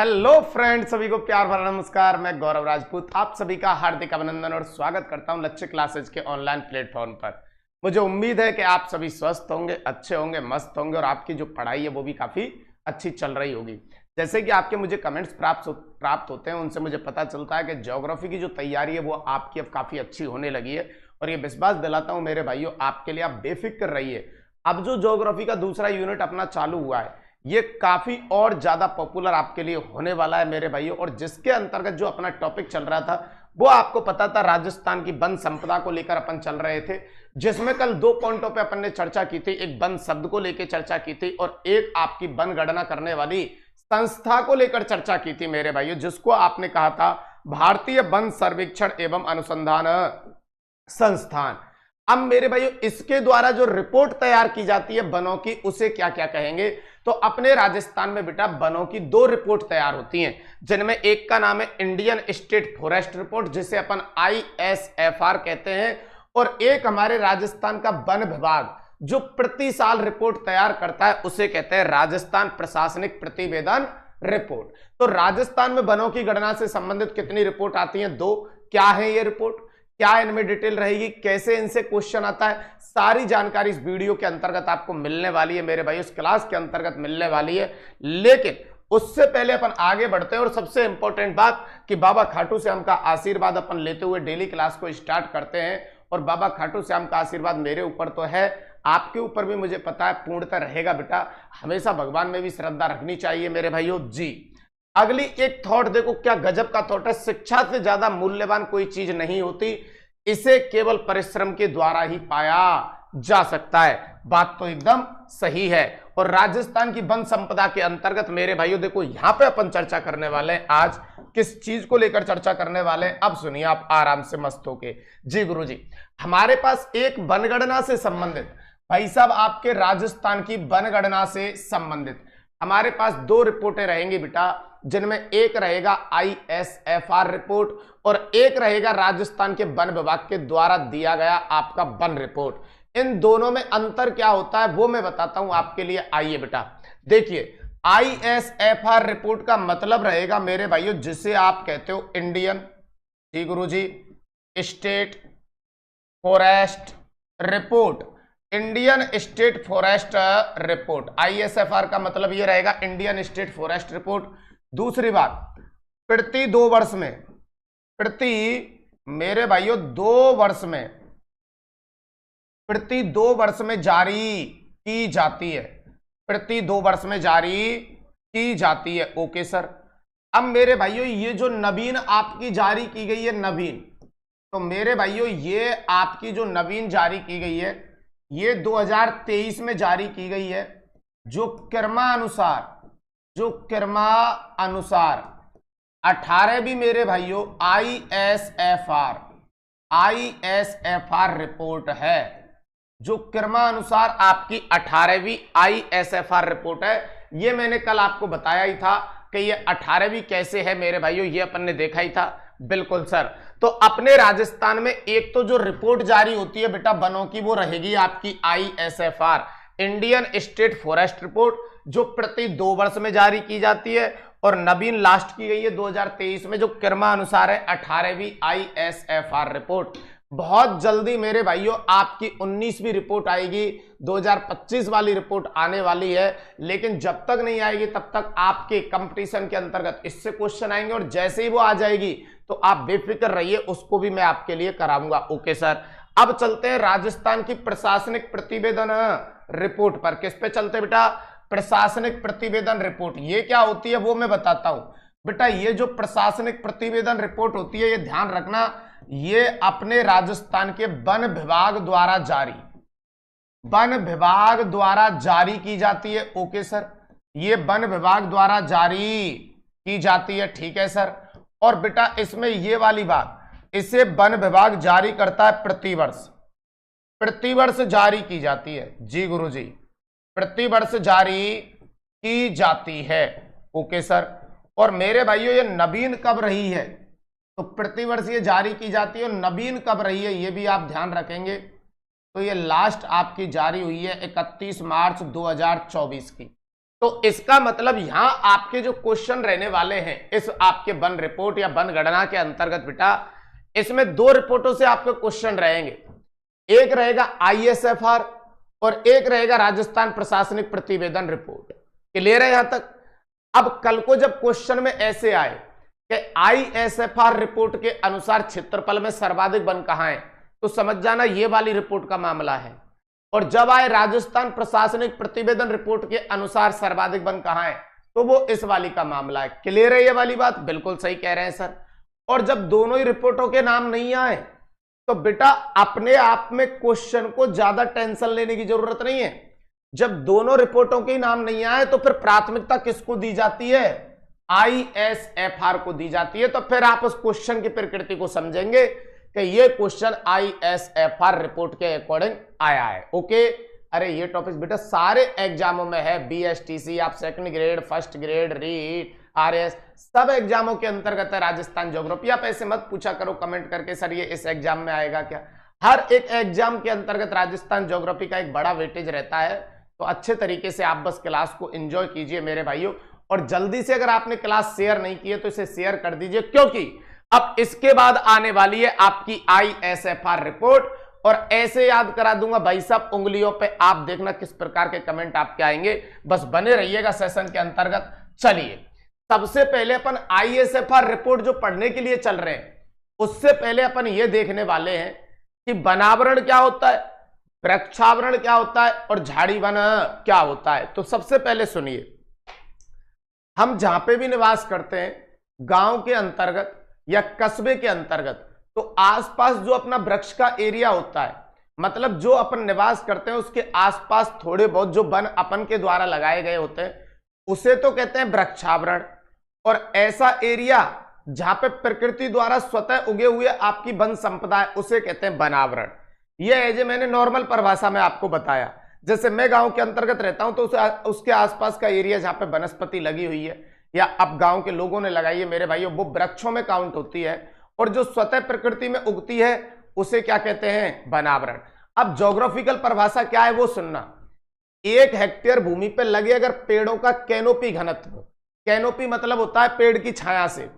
Hello friends, सभी को प्यार भरा नमस्कार। मैं गौरव राजपूत आप सभी का हार्दिक अभिनंदन और स्वागत करता हूं लक्ष्य क्लासेज के ऑनलाइन प्लेटफॉर्म पर। मुझे उम्मीद है कि आप सभी स्वस्थ होंगे, अच्छे होंगे, मस्त होंगे और आपकी जो पढ़ाई है वो भी काफ़ी अच्छी चल रही होगी। जैसे कि आपके मुझे कमेंट्स प्राप्त होते हैं, उनसे मुझे पता चलता है कि ज्योग्राफी की जो तैयारी है वो आपकी अब काफ़ी अच्छी होने लगी है। और ये विश्वास दिलाता हूँ मेरे भाइयों आपके लिए, आप बेफिक्र रहिए। अब जो ज्योग्राफी का दूसरा यूनिट अपना चालू हुआ है ये काफी और ज्यादा पॉपुलर आपके लिए होने वाला है मेरे भाइयों। और जिसके अंतर्गत जो अपना टॉपिक चल रहा था वो आपको पता था, राजस्थान की वन संपदा को लेकर अपन चल रहे थे, जिसमें कल दो पॉइंटों पे अपन ने चर्चा की थी। एक वन शब्द को लेकर चर्चा की थी और एक आपकी वन गणना करने वाली संस्था को लेकर चर्चा की थी मेरे भाइयों, जिसको आपने कहा था भारतीय वन सर्वेक्षण एवं अनुसंधान संस्थान। अब मेरे भाइयों इसके द्वारा जो रिपोर्ट तैयार की जाती है वनों की, उसे क्या क्या कहेंगे? तो अपने राजस्थान में बेटा वनों की दो रिपोर्ट तैयार होती हैं, जिनमें एक का नाम है इंडियन स्टेट फॉरेस्ट रिपोर्ट, जिसे अपन ISFR कहते हैं, और एक हमारे राजस्थान का वन विभाग जो प्रति साल रिपोर्ट तैयार करता है उसे कहते हैं राजस्थान प्रशासनिक प्रतिवेदन रिपोर्ट। तो राजस्थान में वनों की गणना से संबंधित कितनी रिपोर्ट आती हैं? दो। क्या है ये रिपोर्ट, क्या इनमें डिटेल रहेगी, कैसे इनसे क्वेश्चन आता है, सारी जानकारी इस वीडियो के अंतर्गत आपको मिलने वाली है मेरे भाई, इस क्लास के अंतर्गत मिलने वाली है। लेकिन उससे पहले अपन आगे बढ़ते हैं और सबसे इंपॉर्टेंट बात कि बाबा खाटू श्याम का आशीर्वाद अपन लेते हुए डेली क्लास को स्टार्ट करते हैं। और बाबा खाटू श्याम का आशीर्वाद मेरे ऊपर तो है, आपके ऊपर भी मुझे पता है पूर्णतः रहेगा बेटा। हमेशा भगवान में भी श्रद्धा रखनी चाहिए मेरे भाइयों जी। अगली एक थॉट देखो, क्या गजब का थॉट है। शिक्षा से ज्यादा मूल्यवान कोई चीज नहीं होती, इसे केवल परिश्रम के द्वारा ही पाया जा सकता है। बात तो एकदम सही है। और राजस्थान की वन संपदा के अंतर्गत मेरे भाइयों देखो, यहां पे अपन चर्चा करने वाले हैं। आज किस चीज को लेकर चर्चा करने वाले हैं, अब सुनिए आप आराम से मस्त होके। जी गुरुजी, हमारे पास एक वनगणना से संबंधित, भाई साहब आपके राजस्थान की वनगणना से संबंधित हमारे पास दो रिपोर्टें रहेंगी बेटा, जिनमें एक रहेगा ISFR रिपोर्ट और एक रहेगा राजस्थान के वन विभाग के द्वारा दिया गया आपका वन रिपोर्ट। इन दोनों में अंतर क्या होता है वो मैं बताता हूं आपके लिए। आइए बेटा देखिए, ISFR रिपोर्ट का मतलब रहेगा मेरे भाइयों जिसे आप कहते हो इंडियन, जी गुरुजी, state forest report. Indian state forest report, ISFR का मतलब ये रहेगा इंडियन स्टेट फॉरेस्ट रिपोर्ट। दूसरी बात, प्रति 2 वर्ष में, प्रति मेरे भाइयों 2 वर्ष में, प्रति 2 वर्ष में जारी की जाती है, प्रति 2 वर्ष में जारी की जाती है। Okay sir. अब मेरे भाइयों ये जो नवीन आपकी जारी की गई है, नवीन, तो मेरे भाइयों ये आपकी जो नवीन जारी की गई है ये 2023 में जारी की गई है, जो क्रमानुसार 18वीं मेरे भाइयों ISFR रिपोर्ट है, जो क्रमानुसार आपकी 18वीं ISFR रिपोर्ट है। ये मैंने कल आपको बताया ही था कि ये 18वीं कैसे है मेरे भाइयों, ये अपन ने देखा ही था। बिल्कुल सर। तो अपने राजस्थान में एक तो जो रिपोर्ट जारी होती है बेटा वनों की, वो रहेगी आपकी ISFR Indian state forest report, जो प्रति 2 वर्ष में जारी की जाती है, और नवीन लास्ट की गई है 2023 में, जो क्रमानुसार है 18वीं ISFR रिपोर्ट। बहुत जल्दी मेरे भाइयों आपकी 19वीं रिपोर्ट आएगी, 2025 वाली रिपोर्ट आने वाली है। लेकिन जब तक नहीं आएगी तब तक आपके कंपटीशन के अंतर्गत इससे क्वेश्चन आएंगे, और जैसे ही वो आ जाएगी तो आप बेफिक्र रहिए, उसको भी मैं आपके लिए कराऊंगा। Okay sir. अब चलते हैं राजस्थान की प्रशासनिक प्रतिवेदन रिपोर्ट पर। किस पे चलते बेटा? प्रशासनिक प्रतिवेदन रिपोर्ट। ये क्या होती है वो मैं बताता हूं बेटा। ये जो प्रशासनिक प्रतिवेदन रिपोर्ट होती है, ये ध्यान रखना, ये अपने राजस्थान के वन विभाग द्वारा जारी की जाती है। ओके सर, ये वन विभाग द्वारा जारी की जाती है, ठीक है सर। और बेटा इसमें ये वाली बात, इसे वन विभाग जारी करता है प्रतिवर्ष जारी की जाती है। जी गुरुजी, प्रतिवर्ष जारी की जाती है। Okay sir. और मेरे भाइयों ये नवीन कब रही है? तो प्रतिवर्ष ये जारी की जाती है, और नवीन कब रही है ये भी आप ध्यान रखेंगे। तो ये लास्ट आपकी जारी हुई है 31 मार्च 2024 की। तो इसका मतलब यहां आपके जो क्वेश्चन रहने वाले हैं इस आपके वन रिपोर्ट या वन गणना के अंतर्गत बेटा, इसमें दो रिपोर्टों से आपके क्वेश्चन रहेंगे। एक रहेगा ISFR और एक रहेगा राजस्थान प्रशासनिक प्रतिवेदन रिपोर्ट। क्लियर है यहां तक? अब कल को जब क्वेश्चन में ऐसे आए कि ISFR रिपोर्ट के अनुसार क्षेत्रफल में सर्वाधिक वन कहां है, तो समझ जाना ये वाली रिपोर्ट का मामला है। और जब आए राजस्थान प्रशासनिक प्रतिवेदन रिपोर्ट के अनुसार सर्वाधिक वन कहां है, तो वो इस वाली का मामला है। क्लियर है ये वाली बात? बिल्कुल सही कह रहे हैं सर। और जब दोनों ही रिपोर्टों के नाम नहीं आए तो बेटा अपने आप में क्वेश्चन को ज्यादा टेंशन लेने की जरूरत नहीं है। जब दोनों रिपोर्टों के नाम नहीं आए तो फिर प्राथमिकता किसको दी जाती है? ISFR को दी जाती है। तो फिर आप उस क्वेश्चन की प्रकृति को समझेंगे कि ये क्वेश्चन ISFR रिपोर्ट के अकॉर्डिंग आया है। ओके, अरे ये टॉपिक बेटा सारे एग्जामों में है। BSTC, आप second grade, first grade, REET, RS, सब एग्जामों के अंतर्गत है। राजस्थान ज्योग्राफी आप ऐसे मत पूछा करो कमेंट करके सर ये इस एग्जाम में आएगा क्या। हर एक एग्जाम के अंतर्गत राजस्थान ज्योग्राफी का एक बड़ा वेटेज रहता है। तो अच्छे तरीके से आप बस क्लास को एंजॉय कीजिए मेरे भाइयों। और जल्दी से अगर आपने क्लास शेयर नहीं की है तो इसे शेयर कर दीजिए, क्योंकि अब इसके बाद आने वाली है आपकी ISFR रिपोर्ट। और ऐसे याद करा दूंगा भाई साहब उंगलियों पे, आप देखना किस प्रकार के कमेंट आपके आएंगे। बस बने रहिएगा सेशन के अंतर्गत। चलिए सबसे पहले अपन ISFR रिपोर्ट जो पढ़ने के लिए चल रहे हैं उससे पहले अपन ये देखने वाले हैं कि वनावरण क्या होता है, वृक्षावरण क्या होता है और झाड़ी वन क्या होता है। तो सबसे पहले सुनिए, हम जहां पे भी निवास करते हैं गांव के अंतर्गत या कस्बे के अंतर्गत, तो आसपास जो अपना वृक्ष का एरिया होता है, मतलब जो अपन निवास करते हैं उसके आसपास थोड़े बहुत जो वन अपन के द्वारा लगाए गए होते हैं उसे तो कहते हैं वृक्षावरण। और ऐसा एरिया जहां पे प्रकृति द्वारा स्वतः उगे हुए आपकी वन संपदा है उसे कहते हैं वनावरण। यह है जो मैंने नॉर्मल परिभाषा में आपको बताया। जैसे मैं गांव के अंतर्गत रहता हूं तो उसके आसपास का एरिया जहां पे वनस्पति लगी हुई है या अब गांव के लोगों ने लगाई है मेरे भाइयों, वो वृक्षों में काउंट होती है। और जो स्वतः प्रकृति में उगती है उसे क्या कहते हैं? वनावरण। अब ज्योग्राफिकल परिभाषा क्या है वो सुनना। 1 हेक्टेयर भूमि पर लगे अगर पेड़ों का कैनोपी घनत्व, कैनोपी मतलब होता है पेड़ की छाया से,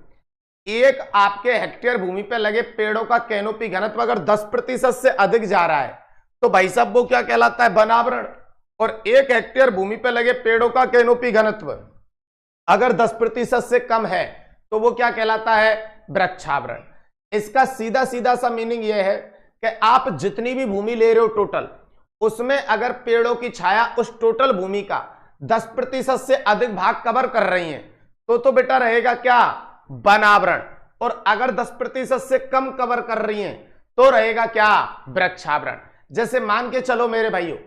1 आपके हेक्टेयर भूमि पर लगे पेड़ों का कैनोपी घनत्व अगर 10% से अधिक जा रहा है तो भाई साहब वो क्या कहलाता है? वनावरण। और 1 हेक्टेयर भूमि पर लगे पेड़ों का कैनोपी घनत्व अगर 10% से कम है तो वो क्या कहलाता है? वृक्षावरण। इसका सीधा सीधा सा मीनिंग यह है कि आप जितनी भी भूमि ले रहे हो टोटल, उसमें अगर पेड़ों की छाया उस टोटल भूमि का 10% से अधिक भाग कवर कर रही है तो बेटा रहेगा क्या? वनावरण। और अगर 10% से कम कवर कर रही है तो रहेगा क्या? वृक्षावरण। जैसे मान के चलो मेरे भाइयों,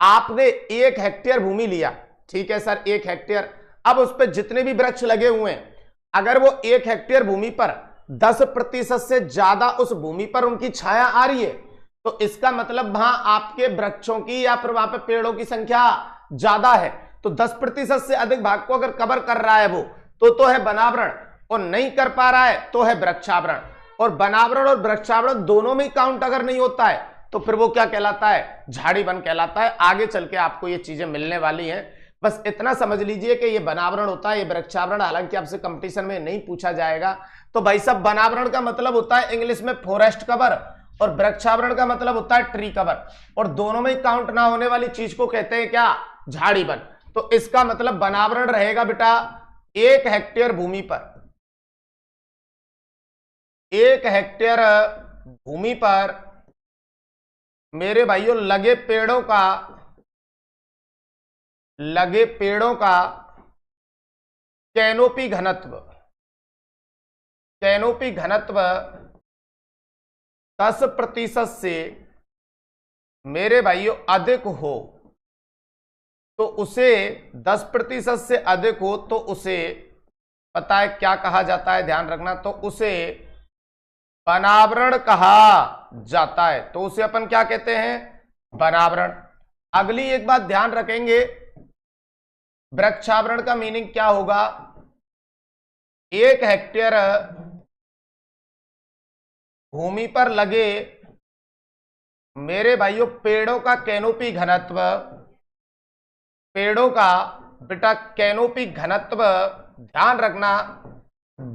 आपने 1 हेक्टेयर भूमि लिया, ठीक है सर 1 हेक्टेयर, अब उस पर जितने भी वृक्ष लगे हुए हैं अगर वो 1 हेक्टेयर भूमि पर 10% से ज्यादा उस भूमि पर उनकी छाया आ रही है तो इसका मतलब वहां आपके वृक्षों की या फिर वहां पे पेड़ों की संख्या ज्यादा है। तो 10% से अधिक भाग को अगर कवर कर रहा है वो तो है वनावरण, और नहीं कर पा रहा है तो है वृक्षावरण। और वनावरण और वृक्षावरण दोनों में काउंट अगर नहीं होता है तो फिर वो क्या कहलाता है? झाड़ी वन कहलाता है। आगे चल के आपको ये चीजें मिलने वाली हैं। बस इतना समझ लीजिए कि ये वनावरण होता है, ये वृक्षावरण हालांकि आपसे कंपटीशन में नहीं पूछा जाएगा। तो भाई साहब वनावरण का मतलब होता है इंग्लिश में फॉरेस्ट कवर और वृक्षावरण का मतलब होता है ट्री कवर। और दोनों में काउंट ना होने वाली चीज को कहते हैं क्या? झाड़ी वन। तो इसका मतलब वनावरण रहेगा बेटा 1 हेक्टेयर भूमि पर, 1 हेक्टेयर भूमि पर मेरे भाइयों लगे पेड़ों का कैनोपी घनत्व 10% से मेरे भाइयों अधिक हो तो उसे 10% से अधिक हो तो उसे पता है क्या कहा जाता है? ध्यान रखना, तो उसे वनावरण कहा जाता है। तो उसे अपन क्या कहते हैं? वनावरण। अगली एक बात ध्यान रखेंगे, वृक्षावरण का मीनिंग क्या होगा? 1 हेक्टेयर भूमि पर लगे मेरे भाइयों पेड़ों का कैनोपी घनत्व, पेड़ों का बेटा कैनोपी घनत्व ध्यान रखना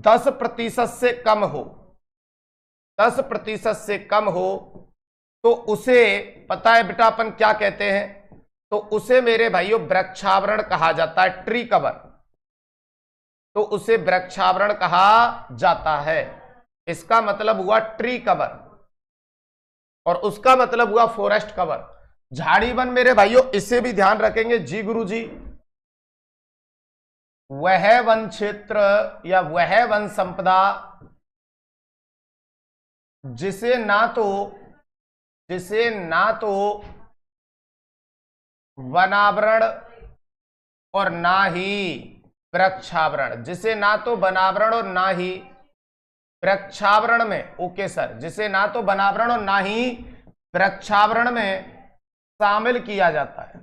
10% से कम हो, 10% से कम हो तो उसे पता है बेटा अपन क्या कहते हैं, तो उसे मेरे भाइयों वृक्षावरण कहा जाता है, ट्री कवर, तो उसे वृक्षावरण कहा जाता है। इसका मतलब हुआ ट्री कवर और उसका मतलब हुआ फॉरेस्ट कवर। झाड़ी वन मेरे भाइयों इसे भी ध्यान रखेंगे जी गुरुजी, वह वन क्षेत्र या वह वन संपदा जिसे ना तो वनावरण और ना ही वृक्षावरण, जिसे ना तो वनावरण और ना ही वृक्षावरण में, ओके सर, जिसे ना तो वनावरण और ना ही वृक्षावरण में शामिल किया जाता है,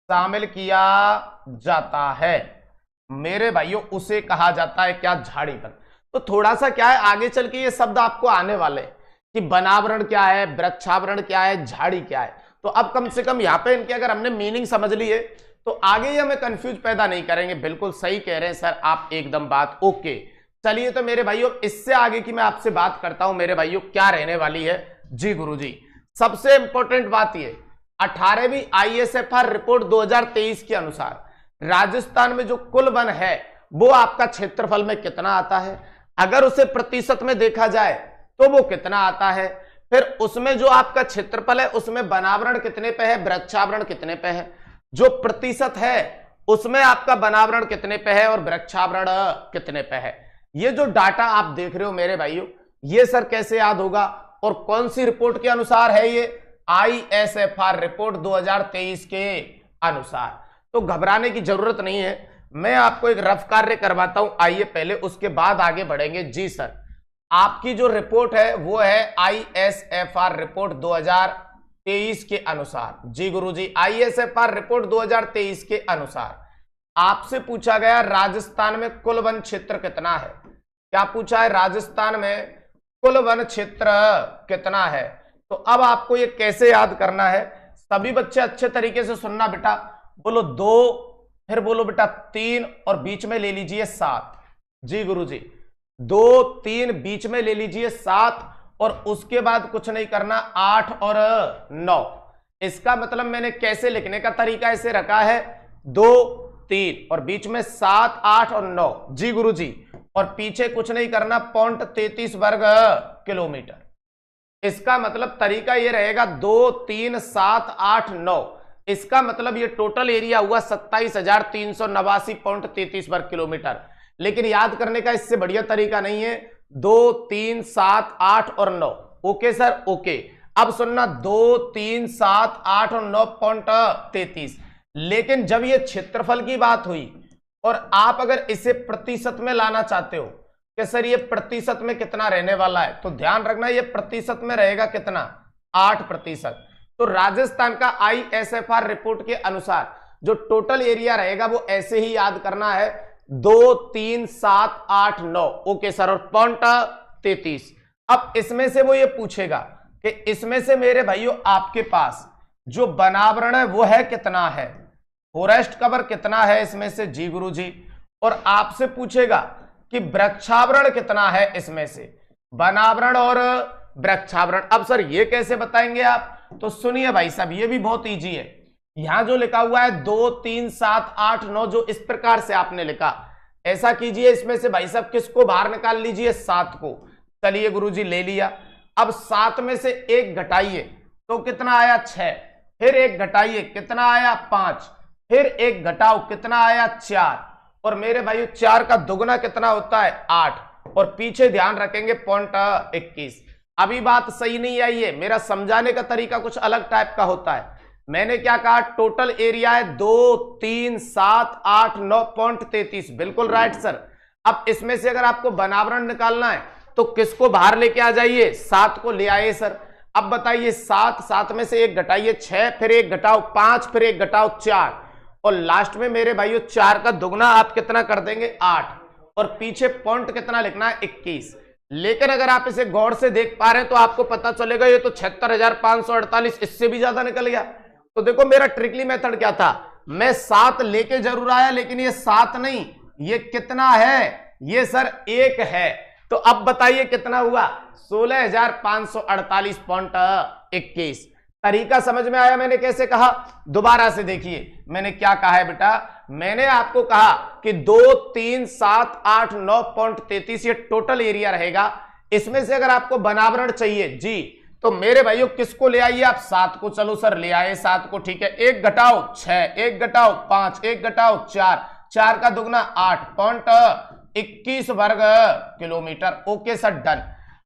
शामिल किया जाता है मेरे भाइयों, उसे कहा जाता है क्या, झाड़ी वन। तो थोड़ा सा क्या है आगे चल के ये शब्द आपको आने वाले कि वनावरण क्या है, वृक्षावरण क्या है, झाड़ी क्या है। तो अब कम से कम यहाँ पे इनके अगर हमने मीनिंग समझ ली है तो आगे ही हमें कंफ्यूज पैदा नहीं करेंगे। बिल्कुल सही कह रहे हैं सर आप, एकदम बात ओके। चलिए तो मेरे भाइयों इससे आगे की मैं आपसे बात करता हूं मेरे भाइयों, क्या रहने वाली है जी गुरुजी। सबसे इंपॉर्टेंट बात ये 18वीं ISFR रिपोर्ट 2023 के अनुसार राजस्थान में जो कुल वन है वो आपका क्षेत्रफल में कितना आता है, अगर उसे प्रतिशत में देखा जाए तो वो कितना आता है, फिर उसमें जो आपका क्षेत्रफल है उसमें वनावरण कितने पे है, वृक्षावरण कितने पे है, जो प्रतिशत है उसमें आपका वनावरण कितने पे है और वृक्षावरण कितने पे है। ये जो डाटा आप देख रहे हो मेरे भाइयों, ये सर कैसे याद होगा और कौन सी रिपोर्ट के अनुसार है, ये ISFR रिपोर्ट 2023 के अनुसार। तो घबराने की जरूरत नहीं है, मैं आपको एक रफ कार्य करवाता हूं, आइए पहले उसके बाद आगे बढ़ेंगे। जी सर, आपकी जो रिपोर्ट है वो है ISFR रिपोर्ट 2023 के अनुसार। जी गुरुजी, ISFR रिपोर्ट 2023 के अनुसार आपसे पूछा गया राजस्थान में कुल वन क्षेत्र कितना है। क्या पूछा है, राजस्थान में कुल वन क्षेत्र कितना है। तो अब आपको ये कैसे याद करना है, सभी बच्चे अच्छे तरीके से सुनना बेटा। बोलो 2, फिर बोलो बेटा 3 और बीच में ले लीजिए 7। जी गुरुजी, 2 3 बीच में ले लीजिए 7 और उसके बाद कुछ नहीं करना 8 और 9। इसका मतलब मैंने कैसे लिखने का तरीका ऐसे रखा है 2 3 और बीच में 7 8 और 9। जी गुरुजी, और पीछे कुछ नहीं करना 0.33 वर्ग किलोमीटर। इसका मतलब तरीका ये रहेगा 2 3 7 8 9। इसका मतलब ये टोटल एरिया हुआ 27,389.33 वर्ग किलोमीटर। लेकिन याद करने का इससे बढ़िया तरीका नहीं है, 2 3 7 8 और 9। Okay sir, okay. अब सुनना 2 3 7 8 और 9.33। लेकिन जब ये क्षेत्रफल की बात हुई और आप अगर इसे प्रतिशत में लाना चाहते हो कि सर ये प्रतिशत में कितना रहने वाला है, तो ध्यान रखना ये प्रतिशत में रहेगा कितना, 8%। तो राजस्थान का ISFR रिपोर्ट के अनुसार जो टोटल एरिया रहेगा वो ऐसे ही याद करना है 2 3 7 8 9। ओके सर, और 0.33। अब इसमें से वो ये पूछेगा कि इसमें से मेरे भाइयों आपके पास जो वनावरण है वो है कितना है, फॉरेस्ट कवर कितना है इसमें से। जी गुरुजी, और आपसे पूछेगा कि वृक्षावरण कितना है इसमें से, वनावरण और वृक्षावरण। अब सर ये कैसे बताएंगे आप, तो सुनिए भाई साहब, ये भी बहुत इजी है। यहां जो लिखा हुआ है 2 3 7 8 9, जो इस प्रकार से आपने लिखा, ऐसा कीजिए इसमें से भाई साहब किसको बाहर निकाल लीजिए, 7 को। चलिए गुरुजी ले लिया। अब 7 में से 1 घटाइए तो कितना आया 6, फिर 1 घटाइए कितना आया 5, फिर 1 घटाओ कितना आया 4, और मेरे भाइयों 4 का दुगना कितना होता है 8, और पीछे ध्यान रखेंगे 0.21। अभी बात सही नहीं आई है, मेरा समझाने का तरीका कुछ अलग टाइप का होता है। मैंने क्या कहा, टोटल एरिया है 2 3 7 8 9.33। बिल्कुल राइट सर। अब इसमें से अगर आपको वनावरण निकालना है तो किसको बाहर लेके आ जाइए, 7 को ले आए सर। अब बताइए 7 में से 1 घटाइए 6, फिर 1 घटाओ 5, फिर 1 घटाओ 4, और लास्ट में मेरे भाइयों 4 का दुगना आप कितना कर देंगे 8, और पीछे पॉइंट कितना लिखना है 21। लेकिन अगर आप इसे गौर से देख पा रहे हैं तो आपको पता चलेगा ये तो 76,548, इससे भी ज्यादा निकल गया। तो देखो मेरा ट्रिकली मेथड क्या था, मैं 7 लेके जरूर आया, लेकिन ये 7 नहीं, ये कितना है, ये सर 1 है। तो अब बताइए कितना हुआ, 16,548.21। तरीका समझ में आया मैंने कैसे कहा? दोबारा से देखिए मैंने क्या कहा है बेटा, मैंने आपको कहा कि 2, 3, 7, 8, 9.33 ये टोटल एरिया रहेगा। इसमें से अगर आपको बनावरण चाहिए जी, तो मेरे भाइयों किसको ले आइए आप? 7 को। चलो सर ले आए 7 को, ठीक है। 1 घटाओ 6, 1 घटाओ 5, 1 घटाओ 4, 4 का दुगना 8.21 वर्ग किलोमीटर। Okay sir, done.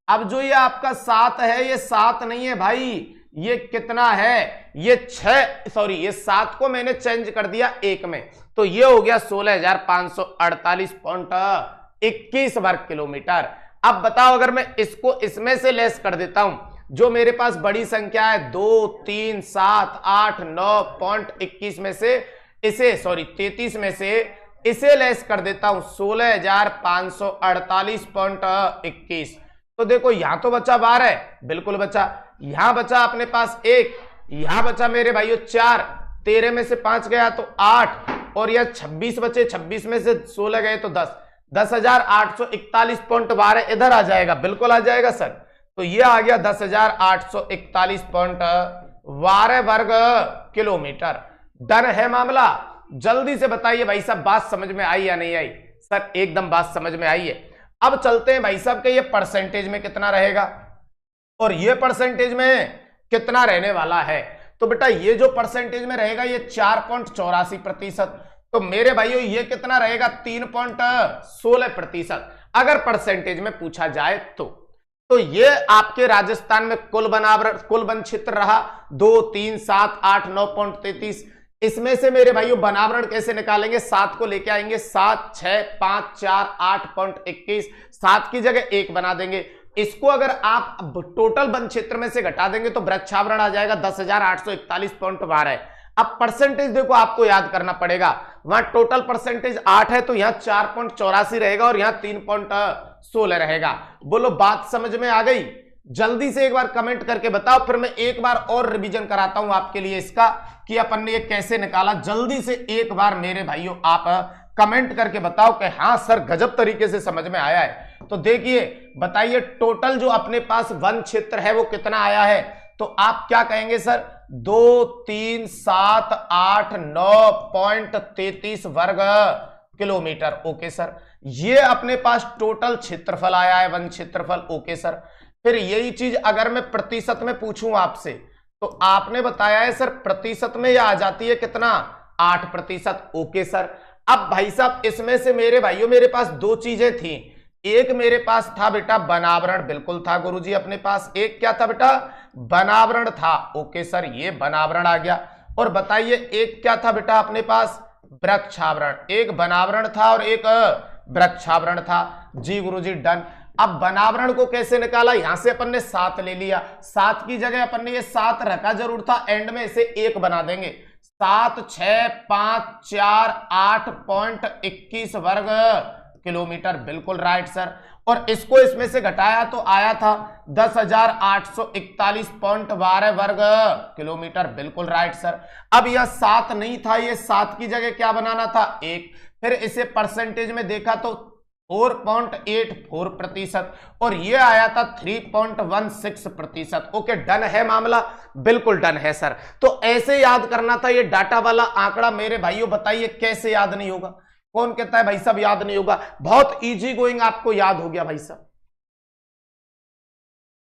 अब जो ये आपका 7 है, ये 7 नहीं है भाई, ये कितना है, ये 6, सॉरी ये 7 को मैंने चेंज कर दिया 1 में, तो ये हो गया 16,548.21 वर्ग किलोमीटर। अब बताओ अगर मैं इसको इसमें से लेस कर देता हूं, जो मेरे पास बड़ी संख्या है 2, 3, 7, 8, 9.21 में से इसे, सॉरी 33 में से इसे लेस कर देता हूं 16,548.21, तो देखो यहां तो बचा 12, बिल्कुल बचा। यहां बचा अपने पास 1, यहां बचा मेरे भाइयों 4, 13 में से 5 गया तो 8, और यह 26 बचे, 26 में से 16 गए तो 10, 10,841.12 इधर आ जाएगा, बिल्कुल आ जाएगा सर। तो ये आ गया 10,841.12 वर्ग किलोमीटर। डन है मामला। जल्दी से बताइए भाई साहब, बात समझ में आई या नहीं आई? सर एकदम बात समझ में आई है। अब चलते हैं भाई साहब के ये परसेंटेज में कितना रहेगा और ये परसेंटेज में कितना रहने वाला है। तो बेटा ये जो परसेंटेज में रहेगा ये 4.84%, तो मेरे भाइयों ये कितना रहेगा 3.16% अगर परसेंटेज में पूछा जाए तो ये आपके राजस्थान में कुल वन क्षेत्र रहा 2, 3, 7, 8, 9.33। इसमें से मेरे भाइयों बनावरण कैसे निकालेंगे? 7 को लेके आएंगे, 7, 6, 5, 4, 8.21, 7 की जगह 1 बना देंगे। इसको अगर आप टोटल वन क्षेत्र में से घटा देंगे तो वृक्षावरण आ जाएगा 10,841.12। अब परसेंटेज देखो आपको याद करना पड़ेगा, वहां टोटल परसेंटेज 8 है तो यहां 4.84 रहेगा और यहां 3.16 रहेगा। बोलो बात समझ में आ गई? जल्दी से एक बार कमेंट करके बताओ, फिर मैं एक बार और रिवीजन कराता हूं आपके लिए इसका कि अपन ने ये कैसे निकाला। जल्दी से एक बार मेरे भाइयों आप कमेंट करके बताओ कि हाँ सर गजब तरीके से समझ में आया है। तो देखिए बताइए टोटल जो अपने पास वन क्षेत्र है वो कितना आया है, तो आप क्या कहेंगे सर? 2, 3, 7, 8, 9.33 वर्ग किलोमीटर। ओके सर, ये अपने पास टोटल क्षेत्रफल आया है, वन क्षेत्रफल। ओके सर, फिर यही चीज अगर मैं प्रतिशत में पूछूं आपसे तो आपने बताया है सर प्रतिशत में यह आ जाती है कितना? 8%। ओके सर, अब भाई साहब इसमें से मेरे भाइयों मेरे पास दो चीजें थी, एक मेरे पास था बेटा बनावरण, बिल्कुल था गुरुजी अपने पास। एक क्या था बेटा? बनावरण था। ओके सर, ये बनावरण आ गया। और बताइए एक क्या था बेटा अपने पास? वृक्षावरण। एक बनावरण था और एक वृक्षावरण था। जी गुरुजी डन। अब बनावरण को कैसे निकाला? यहां से अपन ने 7 ले लिया, 7 की जगह अपन ने ये 7 रखा जरूर था, एंड में इसे 1 बना देंगे। 7, 6, 5, 4, 8.21 वर्ग किलोमीटर, बिल्कुल राइट सर। और इसको इसमें से घटाया तो आया था 10,841.12 वर्ग किलोमीटर, बिल्कुल राइट सर। अब यह 7 नहीं था, ये 7 की जगह क्या बनाना था? 1। फिर इसे परसेंटेज में देखा तो 4.84% और ये आया था 3.16%। ओके डन है मामला, बिल्कुल डन है सर। तो ऐसे याद करना था ये डाटा वाला आंकड़ा। मेरे भाइयों बताइए कैसे याद नहीं होगा? कौन कहता है भाई साहब याद नहीं होगा? बहुत इजी गोइंग आपको याद हो गया भाई साहब।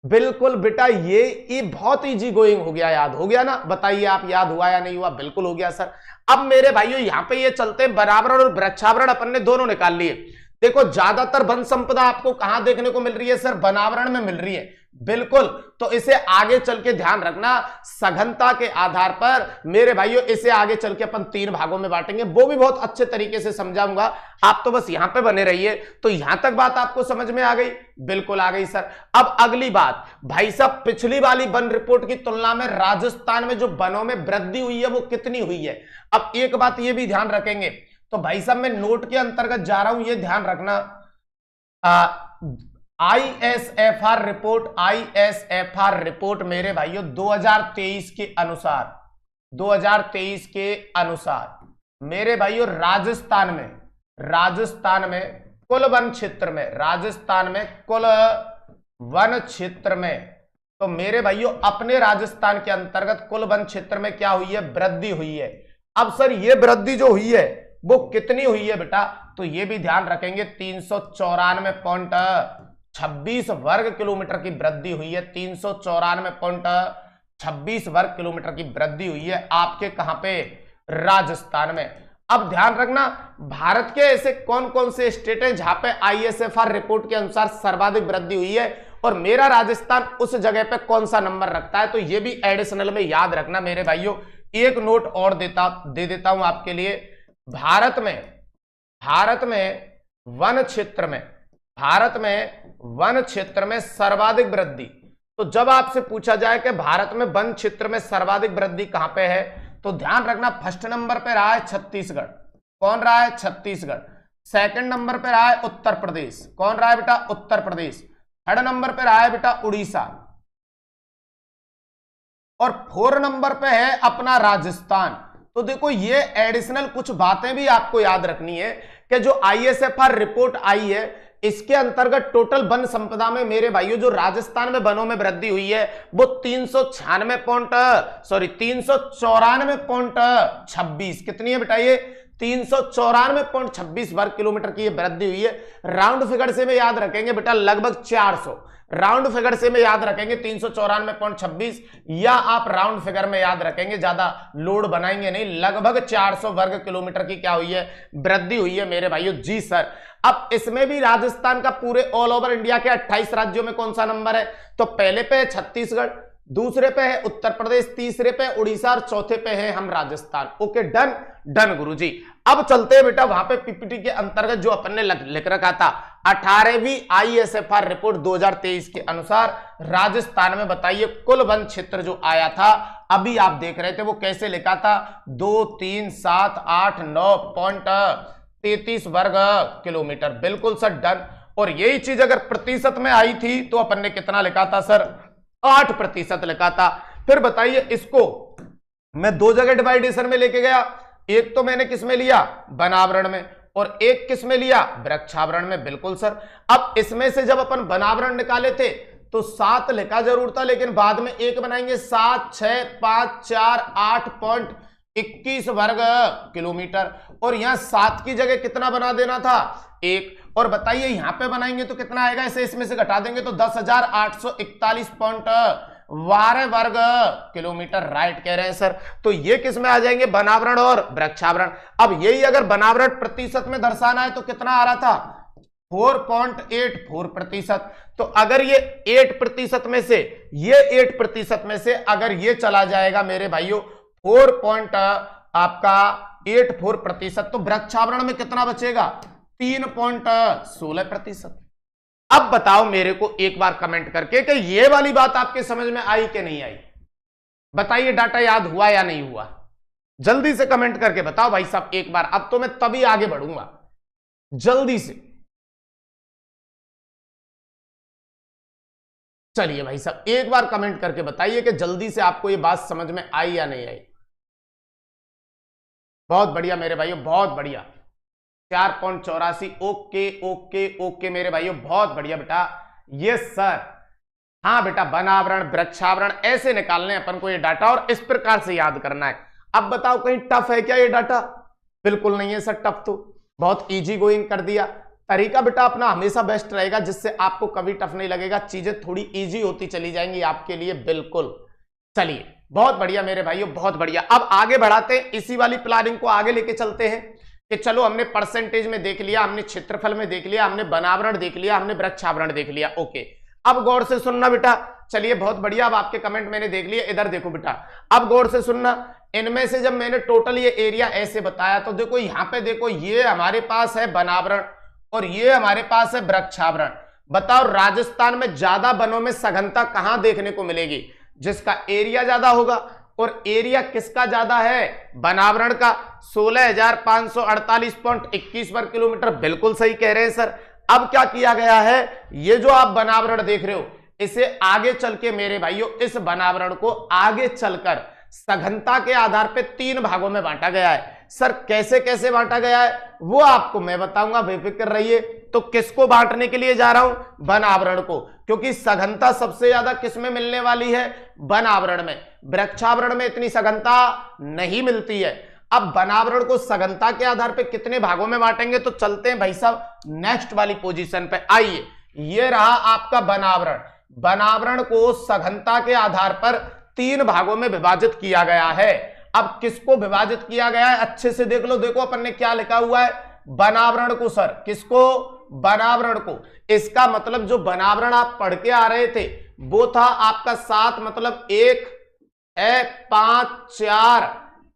बिल्कुल बेटा ये बहुत इजी गोइंग हो गया, याद हो गया ना? बताइए आप याद हुआ या नहीं हुआ? बिल्कुल हो गया सर। अब मेरे भाइयों यहां पे ये चलते हैं, बनावरण और वृक्षावरण अपन ने दोनों निकाल लिए। देखो ज्यादातर वन संपदा आपको कहां देखने को मिल रही है सर? बनावरण में मिल रही है, बिल्कुल। तो इसे आगे चल के ध्यान रखना, सघनता के आधार पर मेरे भाइयों इसे आगे चल के अपन 3 भागों में बांटेंगे, वो भी बहुत अच्छे तरीके से समझाऊंगा। आप तो बस यहां पे बने रहिए। तो यहां तक बात आपको समझ में आ गई? बिल्कुल आ गई सर। अब अगली बात भाई साहब, पिछली वाली वन रिपोर्ट की तुलना में राजस्थान में जो वनों में वृद्धि हुई है वो कितनी हुई है? अब एक बात ये भी ध्यान रखेंगे, तो भाई साहब मैं नोट के अंतर्गत जा रहा हूं, ये ध्यान रखना। आईएसएफआर रिपोर्ट मेरे भाइयों 2023 के अनुसार मेरे भाइयों राजस्थान में कुल वन क्षेत्र में, राजस्थान में कुल वन क्षेत्र में, तो मेरे भाइयों अपने राजस्थान के अंतर्गत कुल वन क्षेत्र में क्या हुई है? वृद्धि हुई है। अब सर ये वृद्धि जो हुई है वो कितनी हुई है बेटा? तो ये भी ध्यान रखेंगे 394.26 वर्ग किलोमीटर की वृद्धि हुई है। 394.26 वर्ग किलोमीटर की वृद्धि हुई है आपके कहां पे? राजस्थान में। अब ध्यान रखना भारत के ऐसे कौन कौन से स्टेट हैं जहां पे ISFR रिपोर्ट के अनुसार सर्वाधिक वृद्धि हुई है और मेरा राजस्थान उस जगह पे कौन सा नंबर रखता है। तो ये भी एडिशनल में याद रखना मेरे भाइयों। एक नोट और दे देता हूं आपके लिए। भारत में वन क्षेत्र में सर्वाधिक वृद्धि, तो जब आपसे पूछा जाए कि भारत में वन क्षेत्र में सर्वाधिक वृद्धि कहां पे है, तो ध्यान रखना फर्स्ट नंबर पे रहा है छत्तीसगढ़। कौन रहा है? छत्तीसगढ़। सेकंड नंबर पे रहा है उत्तर प्रदेश। कौन रहा है बेटा? उत्तर प्रदेश। थर्ड नंबर पे रहा है बेटा उड़ीसा, और फोर्थ नंबर पे है अपना राजस्थान। तो देखो ये एडिशनल कुछ बातें भी आपको याद रखनी है कि जो ISFR रिपोर्ट आई है इसके अंतर्गत टोटल वन संपदा में मेरे भाइयों जो राजस्थान में वनों में वृद्धि हुई है वो 394.26 कितनी है बेटा? ये 394.26 वर्ग किलोमीटर की ये वृद्धि हुई है। राउंड फिगर से में याद रखेंगे बेटा लगभग 400, राउंड फिगर से में याद रखेंगे 394.26, या आप राउंड फिगर में याद रखेंगे, ज्यादा लोड बनाएंगे नहीं, लगभग 400 वर्ग किलोमीटर की क्या हुई है? वृद्धि हुई है मेरे भाइयों। जी सर। अब इसमें भी राजस्थान का पूरे ऑल ओवर इंडिया के 28 राज्यों में कौन सा नंबर है? तो पहले पे है छत्तीसगढ़, दूसरे पे है उत्तर प्रदेश, तीसरे पे उड़ीसा और चौथे पे है हम राजस्थान। ओके डन डन गुरुजी। अब चलते हैं बेटा वहां पे पीपीटी के अंतर्गत जो अपन ने लिख रखा था 18वीं ISFR रिपोर्ट 2023 के अनुसार राजस्थान में बताइए कुल वन क्षेत्र जो आया था, अभी आप देख रहे थे वो कैसे लिखा था? 237893 वर्ग किलोमीटर। बिल्कुल सर डन। और यही चीज अगर प्रतिशत में आई थी तो अपन ने कितना लिखा था सर? 8% लिखा था। फिर बताइए इसको मैं दो जगह डिवाइडेशन में लेके गया, एक तो मैंने किस में लिया? वनावरण में, और एक किस में लिया? वृक्षावरण में। बिल्कुल सर। अब इसमें से जब अपन वनावरण निकाले थे तो 7 लिखा जरूर था, लेकिन बाद में एक बनाएंगे 7, 6, 5, 4, 8.21 वर्ग किलोमीटर, और यहां 7 की जगह कितना बना देना था? 1। और बताइए यहां पे बनाएंगे तो कितना आएगा? इसे इसमें से घटा देंगे तो 10,841.12 वर्ग किलोमीटर। राइट कह रहे हैं सर। तो ये किस में आ जाएंगे? वनावरण और वृक्षावरण। अब यही अगर वनावरण प्रतिशत में दर्शाना है तो कितना आ रहा था? 4.84%। तो अगर ये 8% में से, ये 8% में से अगर ये चला जाएगा मेरे भाइयों 4.84%, तो वृक्षावरण में कितना बचेगा? 3.16%। अब बताओ मेरे को एक बार कमेंट करके कि ये वाली बात आपके समझ में आई कि नहीं आई? बताइए डाटा याद हुआ या नहीं हुआ? जल्दी से कमेंट करके बताओ भाई साहब एक बार। अब तो मैं तभी आगे बढ़ूंगा, जल्दी से। चलिए भाई साहब एक बार कमेंट करके बताइए कि जल्दी से आपको ये बात समझ में आई या नहीं आई। बहुत बढ़िया मेरे भाइयों, बहुत बढ़िया। 4.84। ओके ओके ओके मेरे भाइयों, बहुत बढ़िया बेटा। Yes sir. हाँ बेटा, वनावरण वृक्षावरण ऐसे निकालने अपन को ये डाटा और इस प्रकार से याद करना है। अब बताओ कहीं टफ है क्या ये डाटा? बिल्कुल नहीं है सर टफ, तो बहुत इजी गोइंग कर दिया। तरीका बेटा अपना हमेशा बेस्ट रहेगा जिससे आपको कभी टफ नहीं लगेगा, चीजें थोड़ी इजी होती चली जाएंगी आपके लिए। बिल्कुल। चलिए बहुत बढ़िया मेरे भाइयों, बहुत बढ़िया। अब आगे बढ़ाते हैं, इसी वाली प्लानिंग को आगे लेके चलते हैं कि चलो हमने परसेंटेज में देख लिया, हमने क्षेत्रफल में देख लिया, हमने वनावरण देख लिया, हमने वृक्षावरण देख लिया। ओके, अब गौर से सुनना बेटा। चलिए बहुत बढ़िया, अब आपके कमेंट मैंने देख लिए। इधर देखो बेटा, अब गौर से सुनना। इनमें से जब मैंने टोटल ये एरिया ऐसे बताया तो देखो यहाँ पे देखो, ये हमारे पास है वनावरण और ये हमारे पास है वृक्षावरण। बताओ राजस्थान में ज्यादा वनों में सघनता कहां देखने को मिलेगी? जिसका एरिया ज्यादा होगा, और एरिया किसका ज्यादा है? वनावरण का। 16,548.21 वर्ग किलोमीटर। बिल्कुल सही कह रहे हैं सर। अब क्या किया गया है, ये जो आप वनावरण देख रहे हो इसे आगे चल के मेरे भाइयों, इस वनावरण को आगे चलकर सघनता के आधार पे 3 भागों में बांटा गया है। सर कैसे कैसे बांटा गया है वो आपको मैं बताऊंगा, बेफिक्र रहिए। तो किसको बांटने के लिए जा रहा हूं? वन आवरण को, क्योंकि सघनता सबसे ज्यादा किसमें मिलने वाली है? वन आवरण में। वृक्षावरण में इतनी सघनता नहीं मिलती है। अब वन आवरण को सघनता के आधार पर कितने भागों में बांटेंगे? तो चलते हैं भाई साहब नेक्स्ट वाली पोजीशन पे। आइए, ये रहा आपका वन आवरण। वन आवरण को सघनता के आधार पर 3 भागों में विभाजित किया गया है। अब किसको विभाजित किया गया है अच्छे से देख लो। देखो अपन ने क्या लिखा हुआ है, वन आवरण को। सर किसको? वन आवरण को। इसका मतलब जो वन आवरण आप पढ़ के आ रहे थे वो था आपका 7 मतलब 1 है 5 4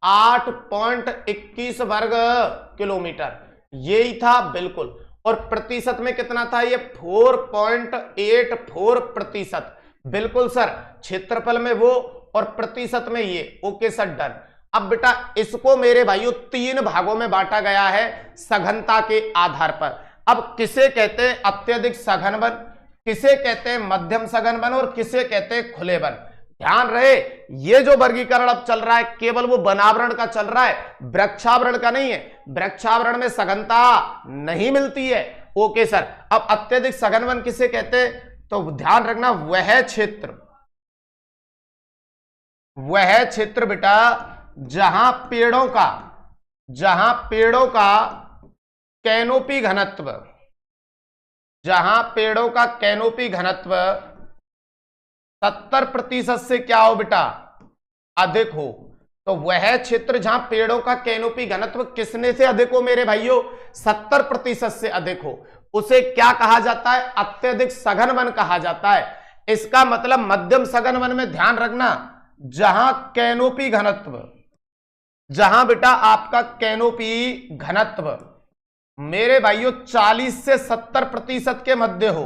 8.21 वर्ग किलोमीटर, यही था बिल्कुल। और प्रतिशत में कितना था? ये 4.84%। बिल्कुल सर, क्षेत्रफल में वो और प्रतिशत में ये। Okay sir, done. अब बेटा इसको मेरे भाइयों 3 भागों में बांटा गया है सघनता के आधार पर। अब किसे कहते हैं अत्यधिक सघन वन, किसे कहते हैं मध्यम सघन वन और किसे कहते हैं खुले वन? ध्यान रहे, ये जो वर्गीकरण अब चल रहा है केवल वो वनावरण का चल रहा है, वृक्षावरण का नहीं है। वृक्षावरण में सघनता नहीं मिलती है। ओके सर, अब अत्यधिक सघन वन किसे कहते हैं? तो ध्यान रखना, वह क्षेत्र बेटा जहां पेड़ों का कैनोपी घनत्व, जहां पेड़ों का कैनोपी घनत्व 70% से क्या हो बेटा? अधिक हो। तो वह क्षेत्र जहां पेड़ों का कैनोपी घनत्व किसने से अधिक हो मेरे भाइयों? 70% से अधिक हो, उसे क्या कहा जाता है? अत्यधिक सघन वन कहा जाता है। इसका मतलब मध्यम सघन वन में ध्यान रखना, जहां कैनोपी घनत्व, जहां बेटा आपका कैनोपी घनत्व मेरे भाइयों 40 से 70% के मध्य हो,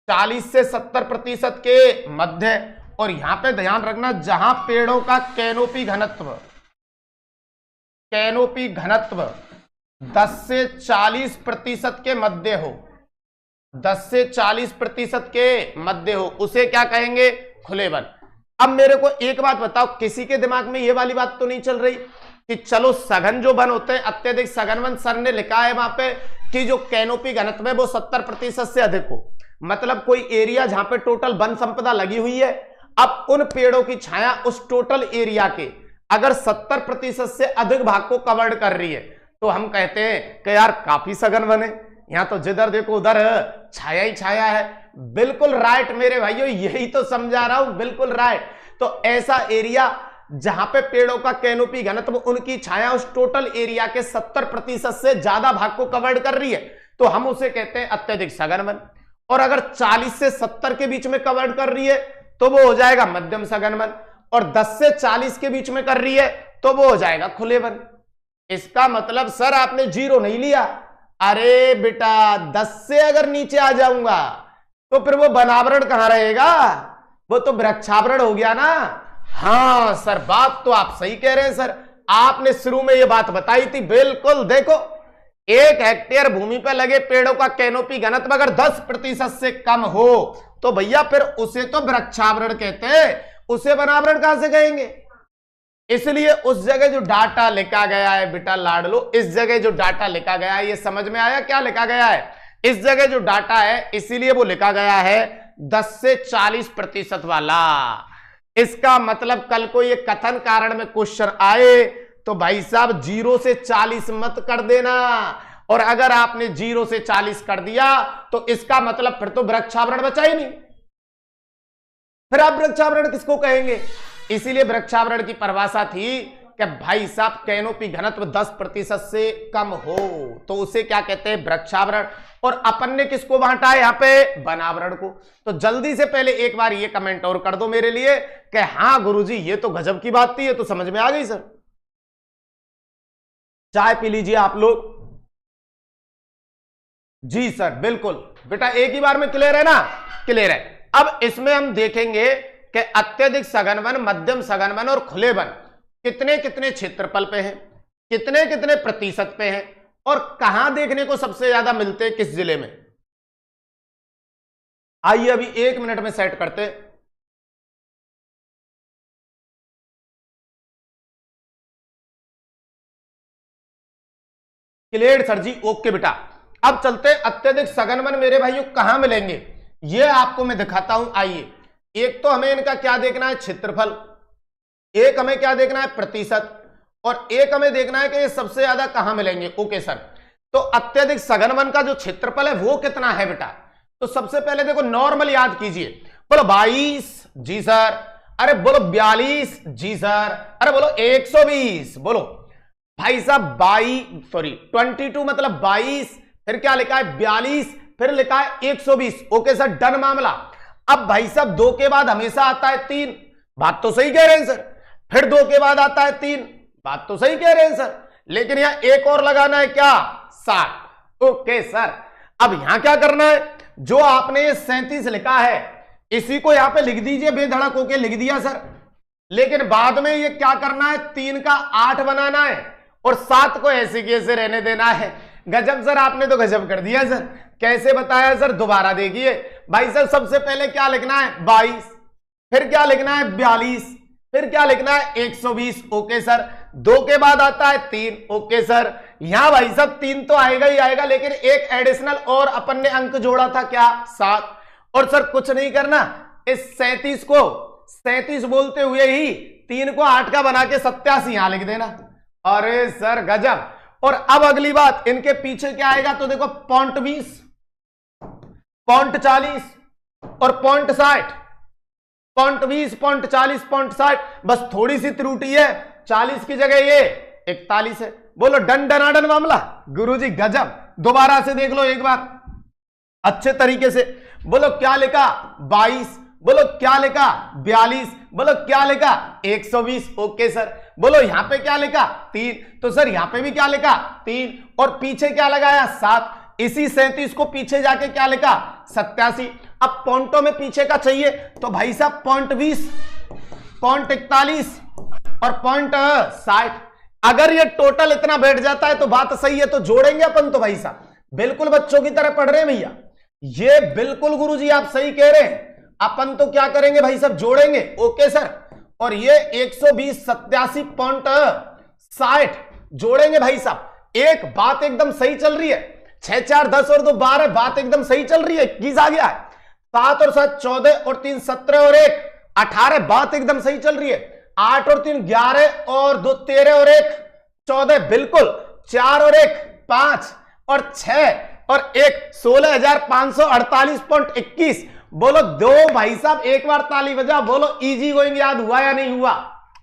40 से 70% के मध्य। और यहां पे ध्यान रखना, जहां पेड़ों का कैनोपी घनत्व 10 से 40% के मध्य हो, 10 से 40% के मध्य हो, उसे क्या कहेंगे? खुले वन। अब मेरे को एक बात बताओ, किसी के दिमाग में ये वाली बात तो नहीं चल रही कि चलो सघन जो वन होते हैं, अत्यधिक सघन वन, सर ने लिखा है वहां पे कि जो कैनोपी घनत्व है वो 70% से अधिक हो, मतलब कोई एरिया जहां पे टोटल वन संपदा लगी हुई है, अब उन पेड़ों की छाया उस टोटल एरिया के अगर 70% से अधिक भाग को कवर्ड कर रही है तो हम कहते हैं कि यार काफी सघन वन है। यहां तो जिधर देखो उधर छाया ही छाया है। बिल्कुल राइट मेरे भाइयों, यही तो समझा रहा हूं, बिल्कुल राइट। तो ऐसा एरिया जहां पे पेड़ों का कैनोपी घनत्व उनकी छाया उस टोटल एरिया के 70% से ज्यादा भाग को कवर्ड कर रही है तो हम उसे कहते हैं अत्यधिक सघन वन। और अगर 40 से 70 के बीच में कवर्ड कर रही है तो वो हो जाएगा मध्यम सघन वन, और 10 से 40 के बीच में कर रही है तो वो हो जाएगा खुले वन। इसका मतलब सर आपने 0 नहीं लिया। अरे बेटा 10 से अगर नीचे आ जाऊंगा तो फिर वो वनावरण कहां रहेगा? वो तो वृक्षावरण हो गया ना। हाँ सर, बात तो आप सही कह रहे हैं सर, आपने शुरू में ये बात बताई थी। बिल्कुल, देखो 1 हेक्टेयर भूमि पर लगे पेड़ों का कैनोपी घनत्व अगर 10% से कम हो तो भैया फिर उसे तो वृक्षावरण कहते हैं, उसे वनावरण कहां से कहेंगे? इसलिए उस जगह जो डाटा लिखा गया है बेटा लाडलो, इस जगह जो डाटा लिखा गया है, ये समझ में आया क्या लिखा गया है? इस जगह जो डाटा है इसीलिए वो लिखा गया है 10 से 40% वाला। इसका मतलब कल को ये कथन कारण में क्वेश्चन आए तो भाई साहब 0 से 40 मत कर देना, और अगर आपने 0 से 40 कर दिया तो इसका मतलब फिर तो वृक्षावरण बचा ही नहीं, फिर आप वृक्षावरण किसको कहेंगे? इसीलिए वृक्षावरण की परिभाषा थी कि भाई साहब कैनोपी घनत्व 10% से कम हो तो उसे क्या कहते हैं? वृक्षावरण। और अपन ने किसको बांटा है यहां पे? वनावरण को। तो जल्दी से पहले एक बार ये कमेंट और कर दो मेरे लिए कि हाँ गुरुजी ये तो गजब की बात थी, ये तो समझ में आ गई सर। चाय पी लीजिए आप लोग। जी सर बिल्कुल बेटा, एक ही बार में क्लियर है ना? क्लियर है। अब इसमें हम देखेंगे कि अत्यधिक सघन वन, मध्यम सघन वन और खुले वन कितने कितने क्षेत्रफल पे हैं, कितने कितने प्रतिशत पे हैं, और कहां देखने को सबसे ज्यादा मिलते हैं, किस जिले में। आइए अभी 1 मिनट में सेट करते हैं। क्लियर सर जी, ओके बेटा। अब चलते हैं अत्यधिक सघन मेरे भाइयों कहां मिलेंगे, ये आपको मैं दिखाता हूं। आइए, एक तो हमें इनका क्या देखना है, क्षेत्रफल, एक हमें क्या देखना है, प्रतिशत, और एक हमें देखना है कि ये सबसे ज्यादा कहां मिलेंगे। ओके सर, तो अत्यधिक सघन वन का जो क्षेत्रफल है वो कितना है बेटा, तो सबसे पहले देखो नॉर्मल याद कीजिए, बोलो 22 जी सर, अरे बोलो 42 जी सर, अरे बोलो 120, बोलो भाई साहब 22 मतलब 22, फिर क्या लिखा है 42, फिर लिखा है 120। ओके सर, डन मामला। अब भाई साहब 2 के बाद हमेशा आता है 3, बात तो सही कह रहे हैं सर, फिर 2 के बाद आता है 3, बात तो सही कह रहे हैं सर, लेकिन यहां एक और लगाना है क्या, 60। ओके सर, अब यहां क्या करना है, जो आपने ये 37 लिखा है इसी को यहां पे लिख दीजिए, बेधड़क होके लिख दिया सर, लेकिन बाद में ये क्या करना है, 3 का 8 बनाना है और 7 को ऐसे कैसे रहने देना है। गजब सर, आपने तो गजब कर दिया सर। कैसे बताया सर, दोबारा देखिए भाई सर, सबसे पहले क्या लिखना है 22, फिर क्या लिखना है 42, फिर क्या लिखना है 120। ओके सर, 2 के बाद आता है 3। ओके सर, यहां भाई साहब 3 तो आएगा ही आएगा, लेकिन एक एडिशनल और अपन ने अंक जोड़ा था, क्या 7। और सर कुछ नहीं करना, इस 37 को 37 बोलते हुए ही 3 को 8 का बना के 87 यहां लिख देना। अरे सर गजब। और अब अगली बात, इनके पीछे क्या आएगा, तो देखो 0.20, 0.40 और 0.60, 0.20, 0.40, 0.60, बस थोड़ी सी त्रुटि है, 40 की जगह ये 41 है। बोलो डन डनाडन मामला, गुरुजी गजब। दोबारा से देख लो एक बार अच्छे तरीके से, बोलो क्या लिखा 22, बोलो क्या लिखा 42, बोलो क्या लिखा 120। ओके सर, बोलो यहां पे क्या लिखा 3, तो सर यहां पे भी क्या लिखा 3, और पीछे क्या लगाया 7, इसी 37 को पीछे जाके क्या लिखा 87। अब पॉइंटों में पीछे का चाहिए, तो भाई साहब 0.20, 0.41 और 0.60। अगर ये टोटल इतना बैठ जाता है तो बात सही है, तो जोड़ेंगे अपन तो भाई साहब बिल्कुल बच्चों की तरह पढ़ रहे हैं भैया, ये बिल्कुल गुरुजी आप सही कह रहे हैं। अपन तो क्या करेंगे भाई साहब, जोड़ेंगे। ओके सर, और ये 120, 87.60 जोड़ेंगे भाई साहब। एक बात एकदम सही चल रही है, 6 4 10 और 2 12, बात एकदम सही चल रही है। 21 आ गया है, 7 और 7 14 और 3 17 और 1 18, बात एकदम सही चल रही है। 8 और 3 11 और 2 13 और 1 14, बिल्कुल। 4 और 1 5 और 6 और 1 16,548.21। बोलो दो भाई साहब, एक बार ताली बजा, बोलो इजी गोइंग याद हुआ या नहीं हुआ।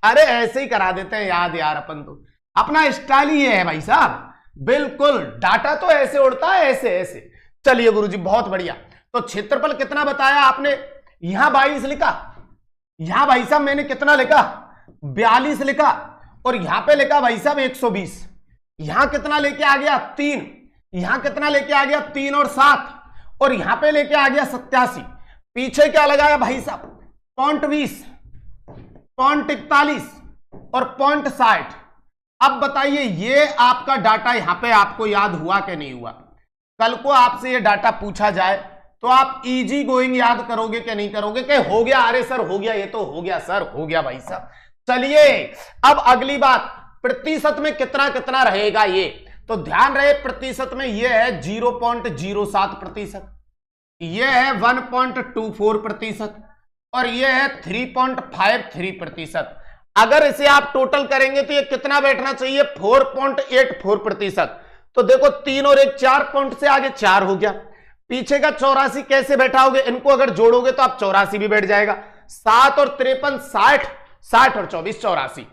अरे ऐसे ही करा देते हैं याद यार, अपन तो अपना स्टाइल ही है भाई साहब, बिल्कुल डाटा तो ऐसे उड़ता है, ऐसे ऐसे। चलिए गुरुजी बहुत बढ़िया। तो क्षेत्रफल कितना बताया आपने, यहां 22 लिखा, यहां भाई साहब मैंने कितना लिखा 42 लिखा, और यहां पे लिखा भाई साहब 120। यहां कितना लेके आ गया 3, यहां कितना लेके आ गया 3 और 7, और यहां पे लेके आ गया 87। पीछे क्या लगाया भाई साहब 0.20, 0.41 और 0.60। अब बताइए ये आपका डाटा यहां पे आपको याद हुआ कि नहीं हुआ। कल को आपसे ये डाटा पूछा जाए तो आप इजी गोइंग याद करोगे कि नहीं करोगे, कि हो गया, अरे सर हो गया, ये तो हो गया सर, हो गया भाई साहब। चलिए अब अगली बात, प्रतिशत में कितना कितना रहेगा ये, तो ध्यान रहे प्रतिशत में ये है 0.07%, ये है 1.24% और ये है 3.53%। अगर इसे आप टोटल करेंगे तो ये कितना बैठना चाहिए 4.84%। तो देखो 3 और 1 4 पॉइंट से आगे 4 हो गया। पीछे का 84 कैसे बैठाओगे, इनको अगर जोड़ोगे तो आप 84 भी बैठ जाएगा। 7 और 53 60, 60 और 24 84।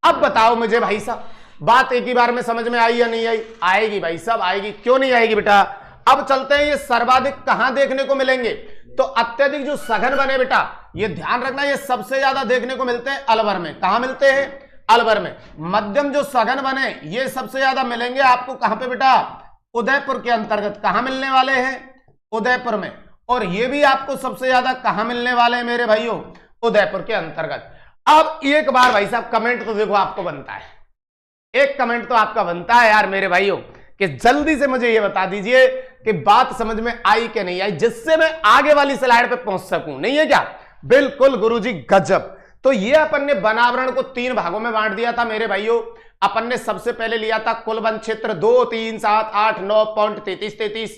अब बताओ मुझे भाई साहब, बात एक ही बार में समझ में आई या नहीं आई? आएगी भाई साहब आएगी, क्यों नहीं आएगी बेटा। अब चलते हैं, ये सर्वाधिक कहां देखने को मिलेंगे, तो अत्यधिक जो सघन बने बेटा, ये ध्यान रखना, ये सबसे ज्यादा देखने को मिलते हैं अलवर में। कहां मिलते हैं? अलवर में। मध्यम जो सघन बने ये सबसे ज्यादा मिलेंगे आपको कहां पे बेटा? उदयपुर के अंतर्गत। कहां मिलने वाले हैं? उदयपुर में। और ये भी आपको सबसे ज्यादा कहां मिलने वाले हैं मेरे भाइयों? उदयपुर के अंतर्गत। अब एक बार भाई साहब कमेंट तो देखो आपको बनता है, एक कमेंट तो आपका बनता है यार मेरे भाइयों, कि जल्दी से मुझे ये बता दीजिए कि बात समझ में आई कि नहीं आई, जिससे मैं आगे वाली स्लाइड पे पहुंच सकूं। नहीं है क्या? बिल्कुल गुरुजी गजब। तो ये अपन ने वन आवरण को 3 भागों में बांट दिया था मेरे भाइयों। अपन ने सबसे पहले लिया था कुल वन क्षेत्र 2, 3, 7, 8, 9.33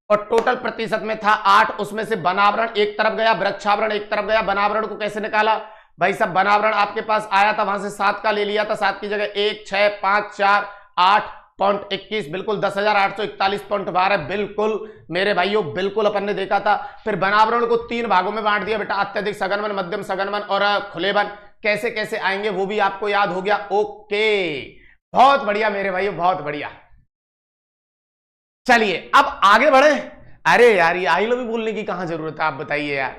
और टोटल प्रतिशत में था 8। उसमें से वनावरण एक तरफ गया, वृक्षावरण एक तरफ गया। वनावरण को कैसे निकाला भाई साहब? वनावरण आपके पास आया था, वहां से 7 का ले लिया था, 7 की जगह 1, 6, 5, 4, 8.21 बिल्कुल 10,841.12 बिल्कुल मेरे भाइयों, बिल्कुल अपन ने देखा था। फिर वनावरण को 3 भागों में बांट दिया बेटा, अत्यधिक सघन वन, मध्यम सघन वन और खुले वन। कैसे कैसे आएंगे वो भी आपको याद हो गया। ओके, बहुत बढ़िया मेरे भाइयों, बहुत बढ़िया। चलिए अब आगे बढ़े। अरे यार, ये आई लव यू बोलने की कहां जरूरत है, आप बताइए यार।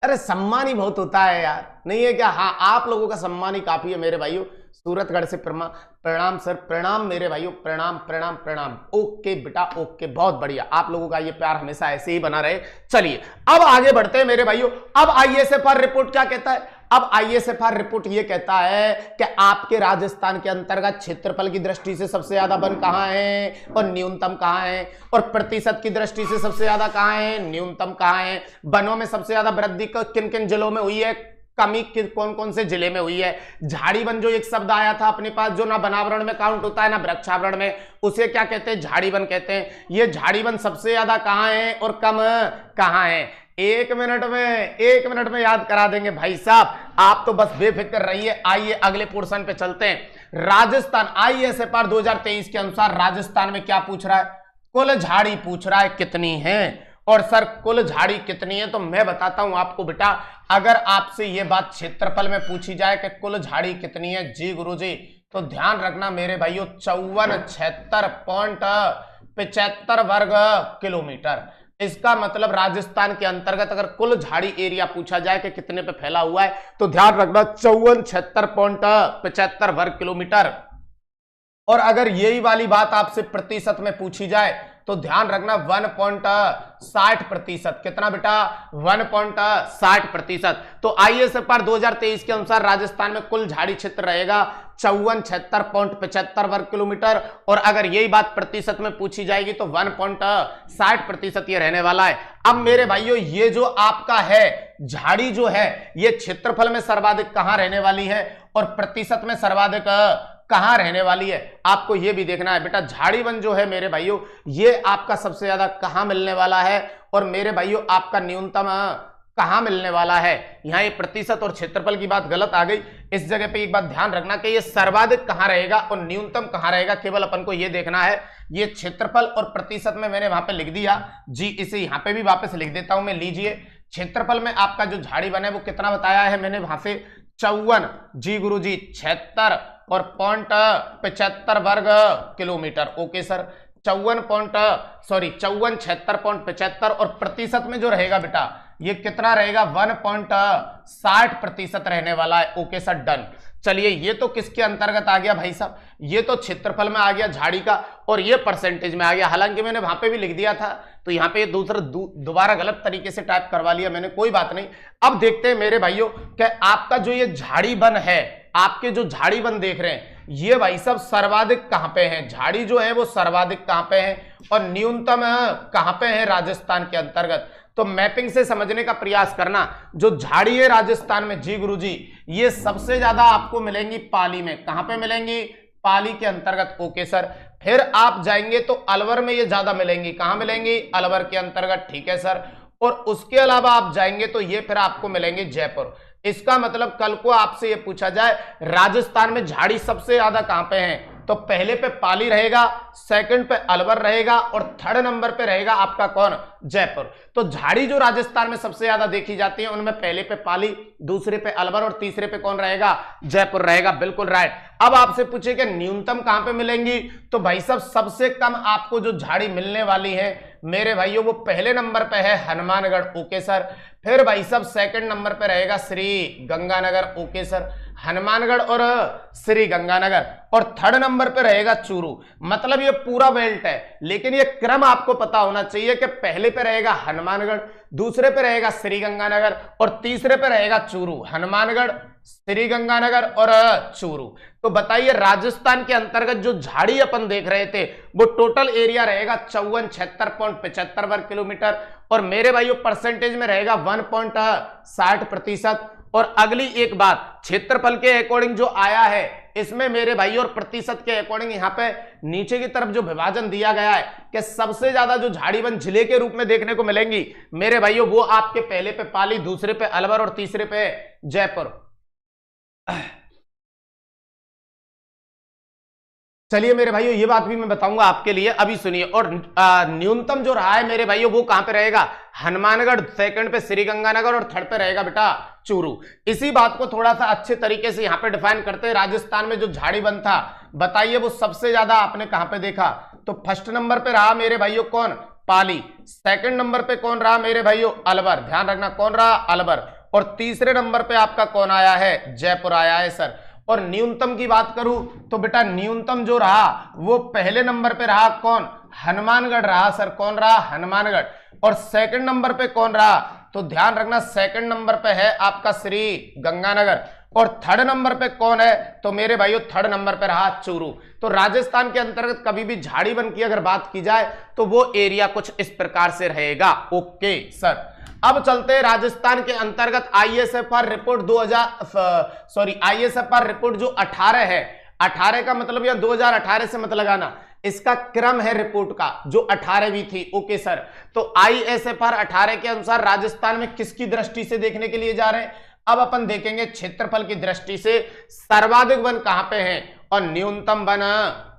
अरे सम्मान ही बहुत होता है यार, नहीं है क्या? हाँ, आप लोगों का सम्मान ही काफी है मेरे भाइयों। सूरतगढ़ से प्रणाम सर, प्रणाम मेरे भाइयों, प्रणाम प्रणाम प्रणाम। ओके बेटा, ओके, बहुत बढ़िया। आप लोगों का ये प्यार हमेशा ऐसे ही बना रहे। चलिए अब आगे बढ़ते हैं मेरे भाइयों। अब आईएसएफआर रिपोर्ट क्या कहता है? अब आईएसएफआर रिपोर्ट ये कहता है कि आपके राजस्थान के अंतर्गत क्षेत्रफल की दृष्टि से सबसे ज्यादा वन कहां है और न्यूनतम कहां है, और प्रतिशत की दृष्टि से सबसे ज्यादा कहां है, न्यूनतम कहां है। वनों में सबसे ज्यादा वृद्धि किन किन जिलों में हुई है, कमी कौन कौन से जिले में हुई है। झाड़ी वन जो एक शब्द आया था अपने पास, जो ना वनावरण में काउंट होता है ना वृक्षावरण में, उसे क्या कहते हैं? झाड़ी वन कहते हैं। ये झाड़ी वन सबसे ज्यादा कहां है और कम कहां है? 1 मिनट में याद करा देंगे भाई साहब, आप तो बस बेफिक्र रहिए। आइए अगले पोर्शन पे चलते हैं। राजस्थान, आईएसएफआर 2023 के अनुसार राजस्थान में क्या पूछ रहा है? कुल झाड़ी पूछ रहा है कितनी है। और सर कुल झाड़ी कितनी है, तो मैं बताता हूं आपको बेटा। अगर आपसे यह बात क्षेत्रफल में पूछी जाए कि कुल झाड़ी कितनी है, जी गुरुजी, तो ध्यान रखना मेरे भाइयों 5476.75 वर्ग किलोमीटर। इसका मतलब राजस्थान के अंतर्गत अगर कुल झाड़ी एरिया पूछा जाए कि कितने पे फैला हुआ है, तो ध्यान रखना 5476.75 वर्ग किलोमीटर। और अगर यही वाली बात आपसे प्रतिशत में पूछी जाए तो ध्यान रखना 1.60%। कितना बेटा? 1.60%। तो आईएसएफआर 2023 के अनुसार राजस्थान में कुल झाड़ी क्षेत्र रहेगा 5476.75 वर्ग किलोमीटर। और अगर यही बात प्रतिशत में पूछी जाएगी तो 1.60% ये रहने वाला है। अब मेरे भाइयों, ये जो आपका है झाड़ी जो है, ये क्षेत्रफल में सर्वाधिक कहां रहने वाली है और प्रतिशत में सर्वाधिक कहां रहने वाली है, आपको यह भी देखना है बेटा। झाड़ी वन जो है मेरे भाइयों, ये आपका सबसे ज्यादा कहां मिलने वाला है और मेरे भाइयों आपका न्यूनतम कहां मिलने वाला है। यहां ये प्रतिशत और क्षेत्रफल की बात गलत आ गई। इस जगह पे एक बात ध्यान रखना कि ये सर्वाधिक कहां रहेगा और न्यूनतम कहां रहेगा, केवल अपन को ये देखना है। ये क्षेत्रफल और प्रतिशत में मैंने वहां पे लिख दिया जी, इसे यहां पे भी वापस लिख देता हूं मैं। लीजिए, क्षेत्रफल में आपका जो झाड़ी वन है वो कितना बताया है मैंने वहां से? 54, जी गुरुजी, 76 और 75 वर्ग किलोमीटर। ओके सर, 54 और प्रतिशत में जो रहेगा बेटा ये कितना रहेगा? 1.60% रहने वाला है। Okay sir, done. चलिए, ये तो किसके अंतर्गत आ गया भाई साहब? ये तो क्षेत्रफल में आ गया झाड़ी का, और ये परसेंटेज में आ गया। हालांकि मैंने वहां पे भी लिख दिया था, तो यहाँ पे दोबारा गलत तरीके से टाइप करवा लिया मैंने, कोई बात नहीं। अब देखते हैं मेरे भाइयों कि आपका जो ये झाड़ी वन है, आपके जो झाड़ी वन देख रहे हैं, ये भाई साहब सर्वाधिक कहां पे है? झाड़ी जो है वो सर्वाधिक कहां पे है और न्यूनतम कहां पे है राजस्थान के अंतर्गत? तो मैपिंग से समझने का प्रयास करना। जो झाड़ी है राजस्थान में, जी गुरुजी, ये सबसे ज्यादा आपको मिलेंगी पाली में। कहां पे मिलेंगी? पाली के अंतर्गत। ओके सर, फिर आप जाएंगे तो अलवर में ये ज्यादा मिलेंगी। कहां मिलेंगी? अलवर के अंतर्गत। ठीक है सर। और उसके अलावा आप जाएंगे तो ये फिर आपको मिलेंगे जयपुर। इसका मतलब कल को आपसे ये पूछा जाए राजस्थान में झाड़ी सबसे ज्यादा कहां पे है, तो पहले पे पाली रहेगा, सेकंड पे अलवर रहेगा और थर्ड नंबर पे रहेगा आपका कौन? जयपुर। तो झाड़ी जो राजस्थान में सबसे ज्यादा देखी जाती है उनमें पहले पे पाली, दूसरे पे अलवर और तीसरे पे कौन रहेगा? जयपुर रहेगा। बिल्कुल राइट। अब आपसे पूछे कि न्यूनतम कहां पे मिलेंगी, तो भाई साहब सबसे कम आपको जो झाड़ी मिलने वाली है मेरे भाइयों वो पहले नंबर पे है हनुमानगढ़। Okay sir. फिर भाई साहब सेकंड नंबर पे रहेगा श्री गंगानगर। ओके सर, हनुमानगढ़ और श्री गंगानगर। और थर्ड नंबर पे रहेगा चूरू। मतलब ये पूरा बेल्ट है, लेकिन ये क्रम आपको पता होना चाहिए कि पहले पे रहेगा हनुमानगढ़, दूसरे पे रहेगा श्री गंगानगर और तीसरे पे रहेगा चूरू। हनुमानगढ़, श्री गंगानगर और चूरू। तो बताइए राजस्थान के अंतर्गत जो झाड़ी अपन देख रहे थे वो टोटल एरिया रहेगा 5476.75 वर्ग किलोमीटर और मेरे भाइयों परसेंटेज में रहेगा 1.60%। और अगली एक बात, क्षेत्रफल के अकॉर्डिंग जो आया है इसमें मेरे भाई और प्रतिशत के अकॉर्डिंग यहाँ पे नीचे की तरफ जो विभाजन दिया गया है कि सबसे ज्यादा जो झाड़ीबन जिले के रूप में देखने को मिलेंगी मेरे भाइयों वो आपके पहले पे पाली, दूसरे पे अलवर और तीसरे पे जयपुर। चलिए मेरे भाइयों ये बात भी मैं बताऊंगा आपके लिए, अभी सुनिए। और न्यूनतम जो रहा है मेरे भाइयों वो कहां पे रहेगा, हनुमानगढ़, सेकंड पे श्रीगंगानगर और थर्ड पे रहेगा बेटा चूरू। इसी बात को थोड़ा सा अच्छे तरीके से यहां पे डिफाइन करते हैं। राजस्थान में जो झाड़ीबन था बताइए वो सबसे ज्यादा आपने कहां पे देखा, तो फर्स्ट नंबर पे रहा मेरे भाइयों कौन, पाली। सेकंड नंबर पे कौन रहा मेरे भाइयों, अलवर, ध्यान रखना कौन रहा, अलवर। और तीसरे नंबर पे आपका कौन आया है, जयपुर आया है सर। और न्यूनतम की बात करूं तो बेटा न्यूनतम जो रहा वो पहले नंबर पे रहा कौन, हनुमानगढ़ रहा सर। कौन रहा, हनुमानगढ़। और सेकंड नंबर पे कौन रहा, तो ध्यान रखना सेकंड नंबर पे है आपका श्री गंगानगर। और थर्ड नंबर पे कौन है, तो मेरे भाइयों थर्ड नंबर पे रहा चूरू। तो राजस्थान के अंतर्गत कभी भी झाड़ीबन की अगर बात की जाए तो वो एरिया कुछ इस प्रकार से रहेगा। ओके सर, अब चलते हैं राजस्थान के अंतर्गत आईएसएफआर रिपोर्ट आईएसएफआर रिपोर्ट जो 18 है, 18 का मतलब या 2018 से मत लगाना, इसका क्रम है रिपोर्ट का जो 18वीं थी। ओके सर, तो आईएसएफआर 18 के अनुसार राजस्थान में किसकी दृष्टि से देखने के लिए जा रहे हैं, अब अपन देखेंगे क्षेत्रफल की दृष्टि से सर्वाधिक वन कहां पे हैं और न्यूनतम वन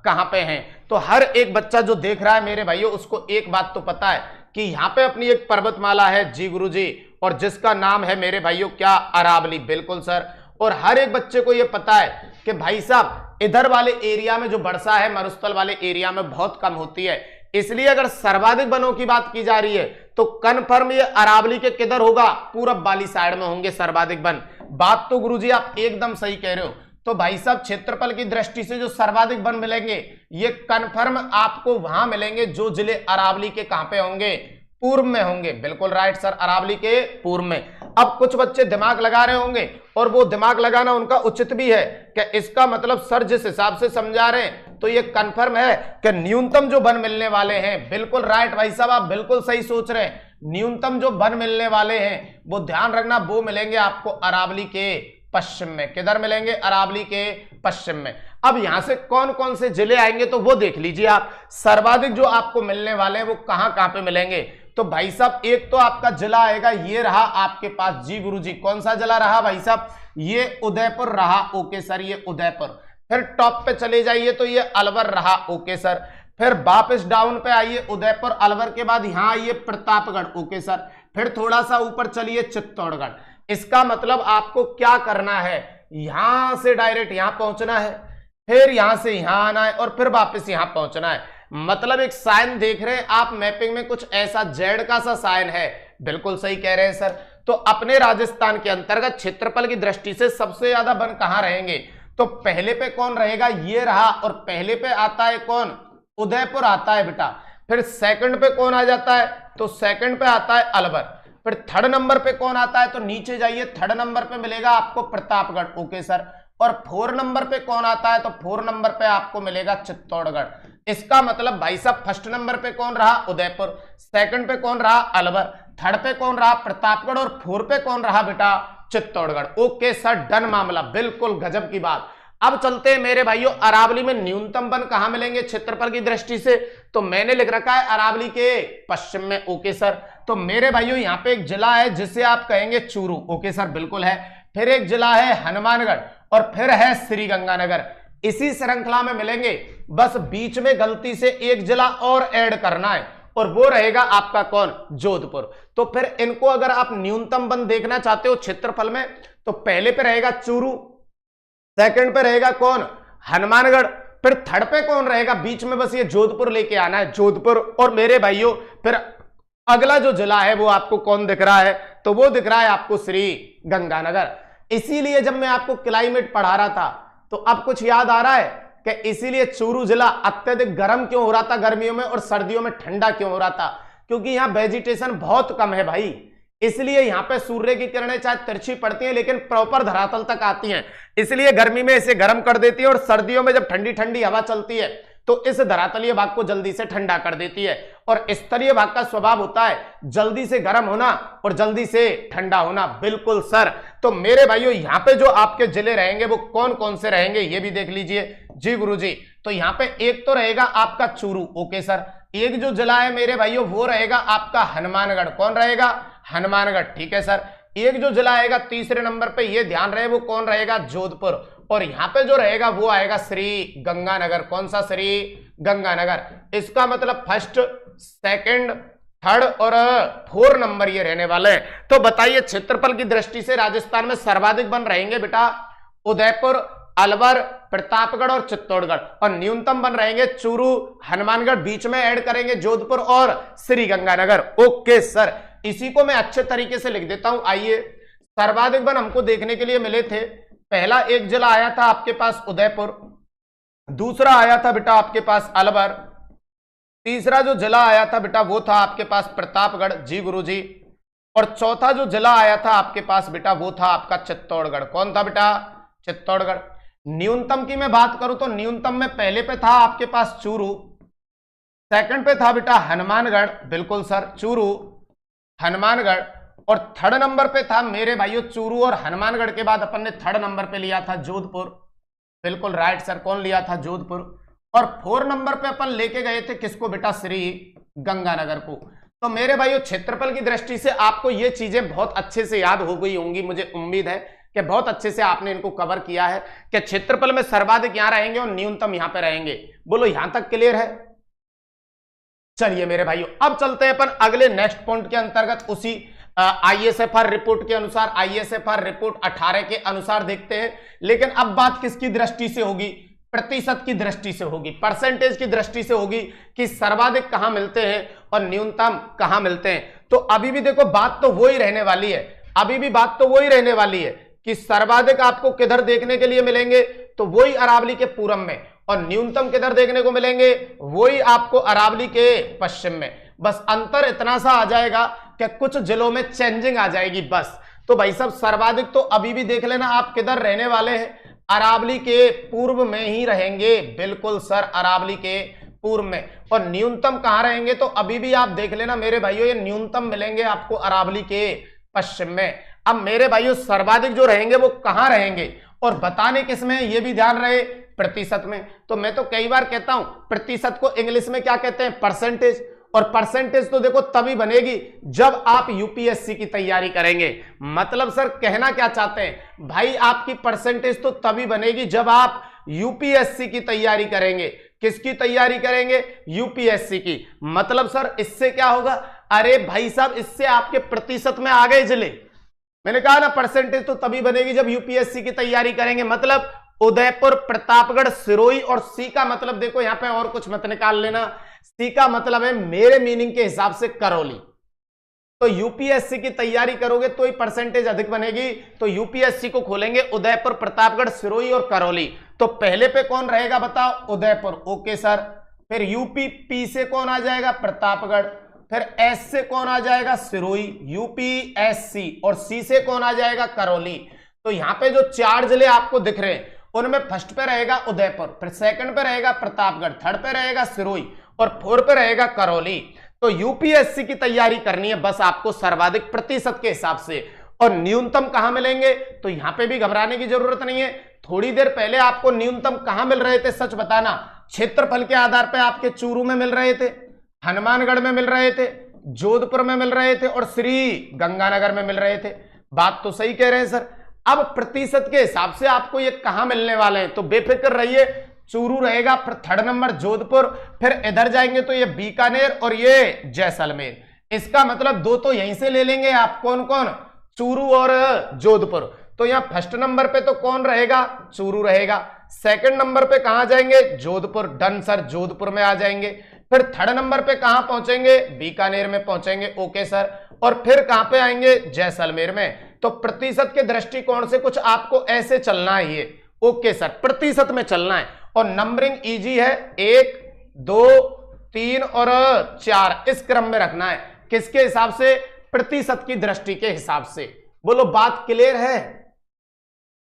कहां पे हैं। तो हर एक बच्चा जो देख रहा है मेरे भाइयों उसको एक बात तो पता है कि यहां पे अपनी एक पर्वतमाला है जी गुरुजी, और जिसका नाम है मेरे भाइयों क्या, अरावली। बिल्कुल सर। और हर एक बच्चे को यह पता है कि भाई साहब इधर वाले एरिया में जो वर्षा है मरुस्थल वाले एरिया में बहुत कम होती है, इसलिए अगर सर्वाधिक वनों की बात की जा रही है तो कन्फर्म ये अरावली के किधर होगा, पूरब वाली साइड में होंगे सर्वाधिक वन। बात तो गुरुजी आप एकदम सही कह रहे हो। तो भाई साहब क्षेत्रफल की दृष्टि से जो सर्वाधिक वन मिलेंगे ये कन्फर्म आपको वहां मिलेंगे जो जिले अरावली के कहां पे होंगे, पूर्व में होंगे। बिल्कुल राइट सर, अरावली के पूर्व में। अब कुछ बच्चे दिमाग लगा रहे होंगे और वो दिमाग लगाना उनका उचित भी है कि इसका मतलब सर जिस हिसाब से समझा रहे हैं तो ये कन्फर्म है कि न्यूनतम जो वन मिलने वाले हैं, बिल्कुल राइट भाई साहब आप बिल्कुल सही सोच रहे हैं, न्यूनतम जो वन मिलने वाले हैं वो ध्यान रखना वो मिलेंगे आपको अरावली के पश्चिम में। किधर मिलेंगे, अरावली के पश्चिम में। अब यहां से कौन कौन से जिले आएंगे तो वो देख लीजिए आप, सर्वाधिक जो आपको मिलने वाले हैं वो कहां कहां पे मिलेंगे। तो भाई साहब एक तो आपका जिला आएगा, ये रहा आपके पास जी गुरुजी, कौन सा जिला रहा भाई साहब, ये उदयपुर रहा। ओके सर, ये उदयपुर। फिर टॉप पे चले जाइए तो ये अलवर रहा। Okay sir. फिर वापस डाउन पे आइए, उदयपुर अलवर के बाद यहां आइए प्रतापगढ़। Okay sir. फिर थोड़ा सा ऊपर चलिए चित्तौड़गढ़। इसका मतलब आपको क्या करना है, यहां से डायरेक्ट यहां पहुंचना है, फिर यहां से यहां आना है और फिर वापस यहां पहुंचना है। मतलब एक साइन देख रहे हैं आप मैपिंग में, कुछ ऐसा जेड का सा साइन है। बिल्कुल सही कह रहे हैं सर। तो अपने राजस्थान के अंतर्गत क्षेत्रफल की दृष्टि से सबसे ज्यादा वन कहां रहेंगे, तो पहले पे कौन रहेगा, ये रहा। और पहले पे आता है कौन, उदयपुर आता है बेटा। फिर सेकंड पे कौन आ जाता है, तो सेकंड पे आता है अलवर। फिर थर्ड नंबर पे कौन आता है, तो नीचे जाइए, थर्ड नंबर पे मिलेगा आपको प्रतापगढ़। Okay sir. और फोर नंबर पे कौन आता है, तो फोर नंबर पे आपको मिलेगा चित्तौड़गढ़। इसका मतलब भाई साहब फर्स्ट नंबर पे कौन रहा, उदयपुर। सेकंड पे कौन रहा, अलवर। थर्ड पे कौन रहा, प्रतापगढ़। और फोर पे कौन रहा बेटा, चित्तौड़गढ़। ओके सर, डन मामला, बिल्कुल गजब की बात। अब चलते हैं मेरे भाइयों, अरावली में न्यूनतम वन कहां मिलेंगे क्षेत्रफल की दृष्टि से, तो मैंने लिख रखा है अरावली के पश्चिम में। Okay sir. तो मेरे भाइयों यहां पे एक जिला है जिसे आप कहेंगे चूरू। ओके सर, बिल्कुल है। फिर एक जिला है हनुमानगढ़ और फिर है श्रीगंगानगर। इसी श्रृंखला में मिलेंगे, बस बीच में गलती से एक जिला और ऐड करना है और वो रहेगा आपका कौन, जोधपुर। तो फिर इनको अगर आप न्यूनतम वन देखना चाहते हो क्षेत्रफल में तो पहले पे रहेगा चूरू, सेकंड पे रहेगा कौन, हनुमानगढ़। फिर थर्ड पे कौन रहेगा, बीच में बस ये जोधपुर लेके आना है, जोधपुर। और मेरे भाइयों फिर अगला जो जिला है वो आपको कौन दिख रहा है, तो वो दिख रहा है आपको श्री गंगानगर। इसीलिए जब मैं आपको क्लाइमेट पढ़ा रहा था तो अब कुछ याद आ रहा है कि इसीलिए चूरू जिला अत्यधिक गर्म क्यों हो रहा था गर्मियों में और सर्दियों में ठंडा क्यों हो रहा था, क्योंकि यहाँ वेजिटेशन बहुत कम है भाई। इसलिए यहाँ पे सूर्य की किरणें चाहे तिरछी पड़ती हैं लेकिन प्रॉपर धरातल तक आती हैं, इसलिए गर्मी में इसे गर्म कर देती है और सर्दियों में जब ठंडी ठंडी हवा चलती है तो इस धरातलीय भाग को जल्दी से ठंडा कर देती है। और स्तरीय भाग का स्वभाव होता है जल्दी से गर्म होना और जल्दी से ठंडा होना। बिल्कुल सर, तो मेरे भाइयों यहां पे जो आपके जिले रहेंगे वो कौन कौन से रहेंगे ये भी देख लीजिए जी गुरुजी। तो यहां पे एक तो रहेगा आपका चूरू, ओके सर। एक जो जिला है मेरे भाइयों वो रहेगा आपका हनुमानगढ़, कौन रहेगा? हनुमानगढ़, ठीक है सर। एक जो जिला आएगा तीसरे नंबर पे, ये ध्यान रहे, वो कौन रहेगा? जोधपुर। और यहां पे जो रहेगा वो आएगा श्री गंगानगर, कौन सा? श्री गंगानगर। इसका मतलब फर्स्ट, सेकंड, थर्ड और फोर नंबर ये रहने वाले हैं। तो बताइए क्षेत्रफल की दृष्टि से राजस्थान में सर्वाधिक वन रहेंगे बेटा उदयपुर, अलवर, प्रतापगढ़ और चित्तौड़गढ़, और न्यूनतम वन रहेंगे चूरू, हनुमानगढ़, बीच में ऐड करेंगे जोधपुर और श्री गंगानगर। ओके सर, इसी को मैं अच्छे तरीके से लिख देता हूं। आइए, सर्वाधिक वन हमको देखने के लिए मिले थे। पहला एक जिला आया था आपके पास उदयपुर, दूसरा आया था बेटा आपके पास अलवर, तीसरा जो जिला आया था बेटा वो था आपके पास प्रतापगढ़, जी गुरुजी, और चौथा जो जिला आया था आपके पास बेटा वो था आपका चित्तौड़गढ़। कौन था बेटा? चित्तौड़गढ़। न्यूनतम की मैं बात करूं तो न्यूनतम में पहले पे था आपके पास चूरू, सेकंड पे था बेटा हनुमानगढ़, बिल्कुल सर, चूरू, हनुमानगढ़, और थर्ड नंबर पे था मेरे भाइयों चूरू और हनुमानगढ़ के बाद अपन ने थर्ड नंबर पे लिया था जोधपुर, बिल्कुल राइट सर, कौन लिया था? जोधपुर। और फोर नंबर पे अपन लेके गए थे किसको बेटा? श्री गंगानगर को। तो मेरे भाइयों क्षेत्रफल की दृष्टि से आपको ये चीजें बहुत अच्छे से याद हो गई होंगी, मुझे उम्मीद है कि बहुत अच्छे से आपने इनको कवर किया है कि क्षेत्रफल में सर्वाधिक यहां रहेंगे और न्यूनतम यहां पे रहेंगे। बोलो यहां तक क्लियर है? चलिए मेरे भाइयों, अब चलते हैं अपन अगले नेक्स्ट पॉइंट के अंतर्गत, उसी आईएसएफआर रिपोर्ट के अनुसार, आईएसएफआर रिपोर्ट 18 के अनुसार देखते हैं। लेकिन अब बात किसकी दृष्टि से होगी? प्रतिशत की दृष्टि से होगी, परसेंटेज की दृष्टि से होगी कि सर्वाधिक कहां मिलते हैं और न्यूनतम कहां मिलते हैं। तो अभी भी देखो बात तो वही रहने वाली है, अभी भी बात तो वही रहने वाली है कि सर्वाधिक आपको किधर देखने के लिए मिलेंगे? तो वही अरावली के पूरब में, और न्यूनतम किधर देखने को मिलेंगे? वही आपको अरावली के पश्चिम में। बस अंतर इतना सा आ जाएगा कि कुछ जिलों में चेंजिंग आ जाएगी बस। तो भाई साहब सर्वाधिक तो अभी भी देख लेना आप किधर रहने वाले हैं? अरावली के पूर्व में ही रहेंगे, बिल्कुल सर, अरावली के पूर्व में। और न्यूनतम कहां रहेंगे? तो अभी भी आप देख लेना मेरे भाइयों, ये न्यूनतम मिलेंगे आपको अरावली के पश्चिम में। अब मेरे भाइयों सर्वाधिक जो रहेंगे वो कहां रहेंगे और बताने किसमें, ये भी ध्यान रहे, प्रतिशत में। तो मैं तो कई बार कहता हूं प्रतिशत को इंग्लिश में क्या कहते हैं? परसेंटेज। और परसेंटेज तो देखो तभी बनेगी जब आप यूपीएससी की तैयारी करेंगे। मतलब सर कहना क्या चाहते हैं भाई, आपकी परसेंटेज तो तभी बनेगी जब आप यूपीएससी की तैयारी करेंगे। किसकी तैयारी करेंगे? यूपीएससी की। मतलब सर इससे क्या होगा? अरे भाई साहब इससे आपके प्रतिशत में आ गए जिले। मैंने कहा ना परसेंटेज तो तभी बनेगी जब यूपीएससी की तैयारी करेंगे। मतलब उदयपुर, प्रतापगढ़, सिरोही, और सी का मतलब देखो यहां पे और कुछ मत निकाल लेना, सी का मतलब है मेरे मीनिंग के हिसाब से करौली। तो यूपीएससी की तैयारी करोगे तो ही परसेंटेज अधिक बनेगी। तो यूपीएससी को खोलेंगे उदयपुर, प्रतापगढ़, सिरोही और करौली। तो पहले पे कौन रहेगा बताओ? Udaipur, okay sir. फिर यूपी, पी से कौन आ जाएगा? प्रतापगढ़। फिर एस से कौन आ जाएगा? सिरोही, यूपी, एस, सी, और सी से कौन आ जाएगा? करौली। तो यहां पे जो चार जिले आपको दिख रहे हैं उनमें फर्स्ट पे रहेगा उदयपुर, फिर सेकंड पे रहेगा प्रतापगढ़, थर्ड पे रहेगा सिरोही और फोर्थ पे रहेगा करौली। तो यूपीएससी की तैयारी करनी है बस आपको सर्वाधिक प्रतिशत के हिसाब से। और न्यूनतम कहां मिलेंगे? तो यहां पे भी घबराने की जरूरत नहीं है। थोड़ी देर पहले आपको न्यूनतम कहां मिल रहे थे? सच बताना। क्षेत्रफल के आधार पर आपके चूरू में मिल रहे थे, हनुमानगढ़ में मिल रहे थे, जोधपुर में मिल रहे थे और श्री गंगानगर में मिल रहे थे। बात तो सही कह रहे हैं सर। अब प्रतिशत के हिसाब से आपको ये कहां मिलने वाले हैं? तो बेफिक्र रहिए, चूरू रहेगा, फिर थर्ड नंबर जोधपुर, फिर इधर जाएंगे तो ये बीकानेर और ये जैसलमेर। इसका मतलब दो तो यहीं से ले लेंगे आप। कौन कौन? चूरू और जोधपुर। तो यहां फर्स्ट नंबर पे तो कौन रहेगा? चूरू रहेगा। सेकंड नंबर पे कहां जाएंगे? जोधपुर, डन सर, जोधपुर में आ जाएंगे। फिर थर्ड नंबर पे कहां पहुंचेंगे? बीकानेर में पहुंचेंगे, ओके सर। और फिर कहां पे आएंगे? जैसलमेर में। तो प्रतिशत के दृष्टिकोण से कुछ आपको ऐसे चलना है ये, ओके सर, प्रतिशत में चलना है। और नंबरिंग इजी है, 1, 2, 3 और 4 इस क्रम में रखना है। किसके हिसाब से? प्रतिशत की दृष्टि के हिसाब से। बोलो बात क्लियर है?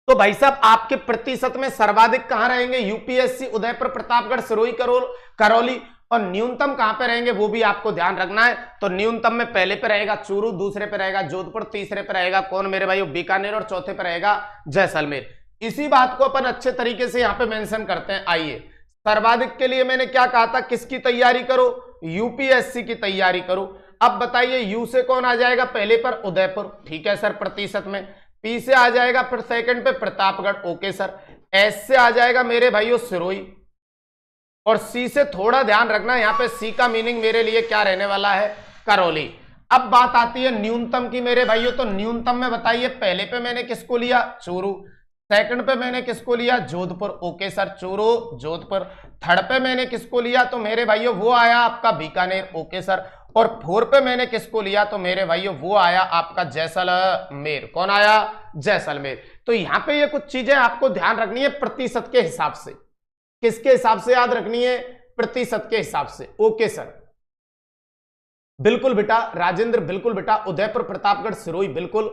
तो भाई साहब आपके प्रतिशत में सर्वाधिक कहां रहेंगे? यूपीएससी, उदयपुर, प्रतापगढ़, सिरोही, करौली। और न्यूनतम कहां पे रहेंगे वो भी आपको ध्यान रखना है। तो न्यूनतम में पहले पे रहेगा चूरू, दूसरे पे रहेगा जोधपुर, तीसरे पे रहेगा कौन मेरे भाई बीकानेर और चौथे पे रहेगा जैसलमेर। इसी बात को अपन अच्छे तरीके से यहां पे मेंशन करते हैं। आइए, सर्वाधिक के लिए मैंने क्या कहा था, किसकी तैयारी करो, यूपीएससी की तैयारी करो। अब बताइए यू से कौन आ जाएगा पहले पर, उदयपुर, ठीक है सर प्रतिशत में। पी से आ जाएगा फिर सेकंड पे प्रतापगढ़, ओके सर। एस से आ जाएगा मेरे भाइयों सिरोही, और सी से थोड़ा ध्यान रखना, यहां पे सी का मीनिंग मेरे लिए क्या रहने वाला है, करौली। अब बात आती है न्यूनतम की मेरे भाइयों, तो न्यूनतम में बताइए पहले पे मैंने किसको लिया, चूरू, सेकंड पे मैंने किसको लिया, Jodhpur, okay sir, Churu Jodhpur. Third पे मैंने किसको लिया, तो मेरे भाइयों वो आया आपका बीकानेर, ओके सर। और फोर्थ पे मैंने किसको लिया, तो मेरे भाइयों वो आया आपका जैसलमेर। कौन आया, जैसलमेर। तो यहां पे ये कुछ चीजें आपको ध्यान रखनी है प्रतिशत के हिसाब से। किसके हिसाब से याद रखनी है, प्रतिशत के हिसाब से, ओके सर। बिल्कुल बेटा राजेंद्र, बिल्कुल बेटा, उदयपुर, प्रतापगढ़, सिरोही बिल्कुल,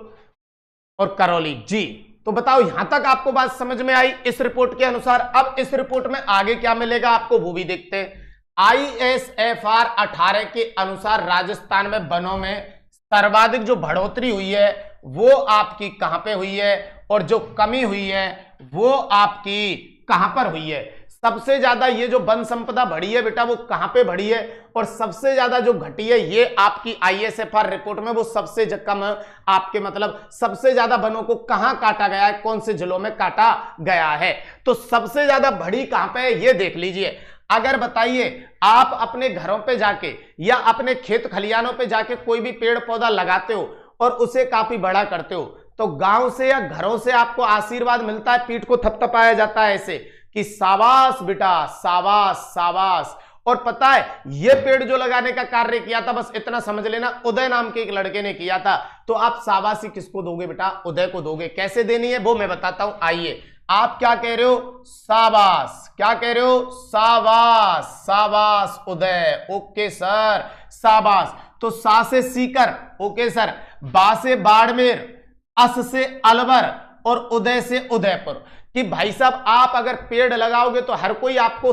और करौली जी। तो बताओ यहां तक आपको बात समझ में आई इस रिपोर्ट के अनुसार। अब इस रिपोर्ट में आगे क्या मिलेगा आपको वो भी देखते हैं। ISFR 18 के अनुसार राजस्थान में वनों में सर्वाधिक जो बढ़ोतरी हुई है वो आपकी कहां पे हुई है, और जो कमी हुई है वो आपकी कहां पर हुई है। सबसे ज्यादा ये जो वन संपदा बढ़ी है बेटा वो कहां पे बढ़ी है, और सबसे ज्यादा जो घटी है ये आपकी ISFR रिपोर्ट में वो सबसे कम आपके मतलब सबसे ज्यादा वनों को कहां काटा गया है, कौन से जिलों में काटा गया है। तो सबसे ज्यादा बढ़ी कहां पे है ये देख लीजिए। अगर बताइए आप अपने घरों पे जाके या अपने खेत खलियानों पे जाके कोई भी पेड़ पौधा लगाते हो और उसे काफी बड़ा करते हो, तो गांव से या घरों से आपको आशीर्वाद मिलता है, पीठ को थपथपाया जाता है ऐसे कि शाबाश बेटा, शाबाश शाबाश। और पता है ये पेड़ जो लगाने का कार्य किया था, बस इतना समझ लेना, उदय नाम के एक लड़के ने किया था। तो आप शाबाशी किसको दोगे बेटा, उदय को दोगे। कैसे देनी है वो मैं बताता हूं। आइए, आप क्या कह रहे हो, शाबाश, क्या कह रहे हो, शाबाश, शाबाश उदय, ओके सर, शाबाश। तो सा से सीकर, ओके सर, बा से बाड़मेर, अस से अलवर, और उदय से उदयपुर। कि भाई साहब आप अगर पेड़ लगाओगे तो हर कोई आपको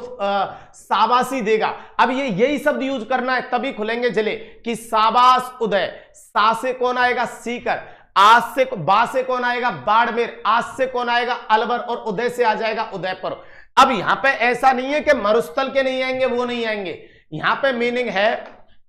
शाबाशी देगा। अब ये यही शब्द यूज करना है तभी खुलेंगे जिले, कि शाबाश उदय। सा से कौन आएगा, सीकर, आज से बा से कौन आएगा, बाड़मेर, आज से कौन आएगा, अलवर, और उदय से आ जाएगा उदयपुर। अब यहां पे ऐसा नहीं है कि मरुस्थल के नहीं आएंगे वो नहीं आएंगे, यहां पे मीनिंग है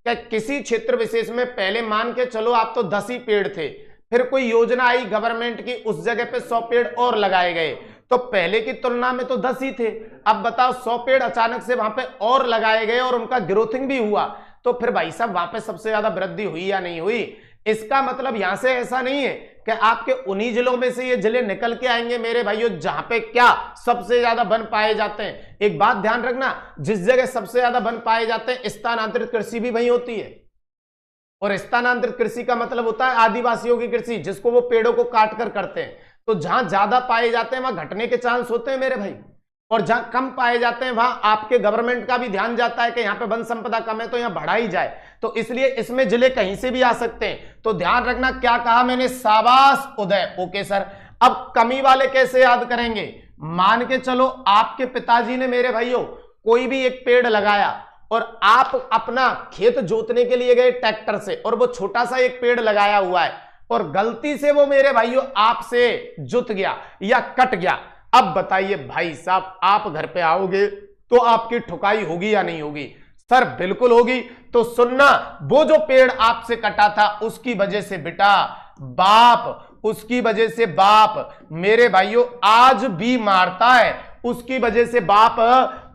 कि किसी क्षेत्र विशेष में पहले मान के चलो आप तो 10 ही पेड़ थे, फिर कोई योजना आई गवर्नमेंट की, उस जगह पे 100 पेड़ और लगाए गए, तो पहले की तुलना में तो 10 ही थे। अब बताओ 100 पेड़ अचानक से वहां पे और लगाए गए और उनका ग्रोथिंग भी हुआ, तो फिर भाई साहब वहां पे सबसे ज्यादा वृद्धि हुई या नहीं हुई। इसका मतलब यहां से ऐसा नहीं है कि आपके उन्हीं जिलों में से ये जिले निकल के आएंगे मेरे भाइयों जहां पे क्या सबसे ज्यादा वन पाए जाते हैं। एक बात ध्यान रखना, जिस जगह सबसे ज्यादा वन पाए जाते हैं स्थानांतरित कृषि भी वही होती है, और स्थानांतरित कृषि का मतलब होता है आदिवासियों की कृषि, जिसको वो पेड़ों को काट कर करते हैं। तो जहां ज्यादा पाए जाते हैं वहां घटने के चांस होते हैं मेरे भाई, और जहां कम पाए जाते हैं वहां आपके गवर्नमेंट का भी ध्यान जाता है कि यहां पे वन संपदा कम है तो यहां बढ़ाई जाए। तो इसलिए इसमें जिले कहीं से भी आ सकते हैं। तो ध्यान रखना क्या कहा मैंने, शाबाश उदय, ओके सर। अब कमी वाले कैसे याद करेंगे, मान के चलो आपके पिताजी ने मेरे भाइयों कोई भी एक पेड़ लगाया और आप अपना खेत जोतने के लिए गए ट्रैक्टर से, और वो छोटा सा एक पेड़ लगाया हुआ है और गलती से वो मेरे भाइयों आपसे जुत गया या कट गया। अब बताइए भाई साहब आप घर पे आओगे तो आपकी ठुकाई होगी या नहीं होगी, सर बिल्कुल होगी। तो सुनना, वो जो पेड़ आपसे कटा था उसकी वजह से बेटा बाप, उसकी वजह से बाप मेरे भाइयों आज भी मारता है, उसकी वजह से बाप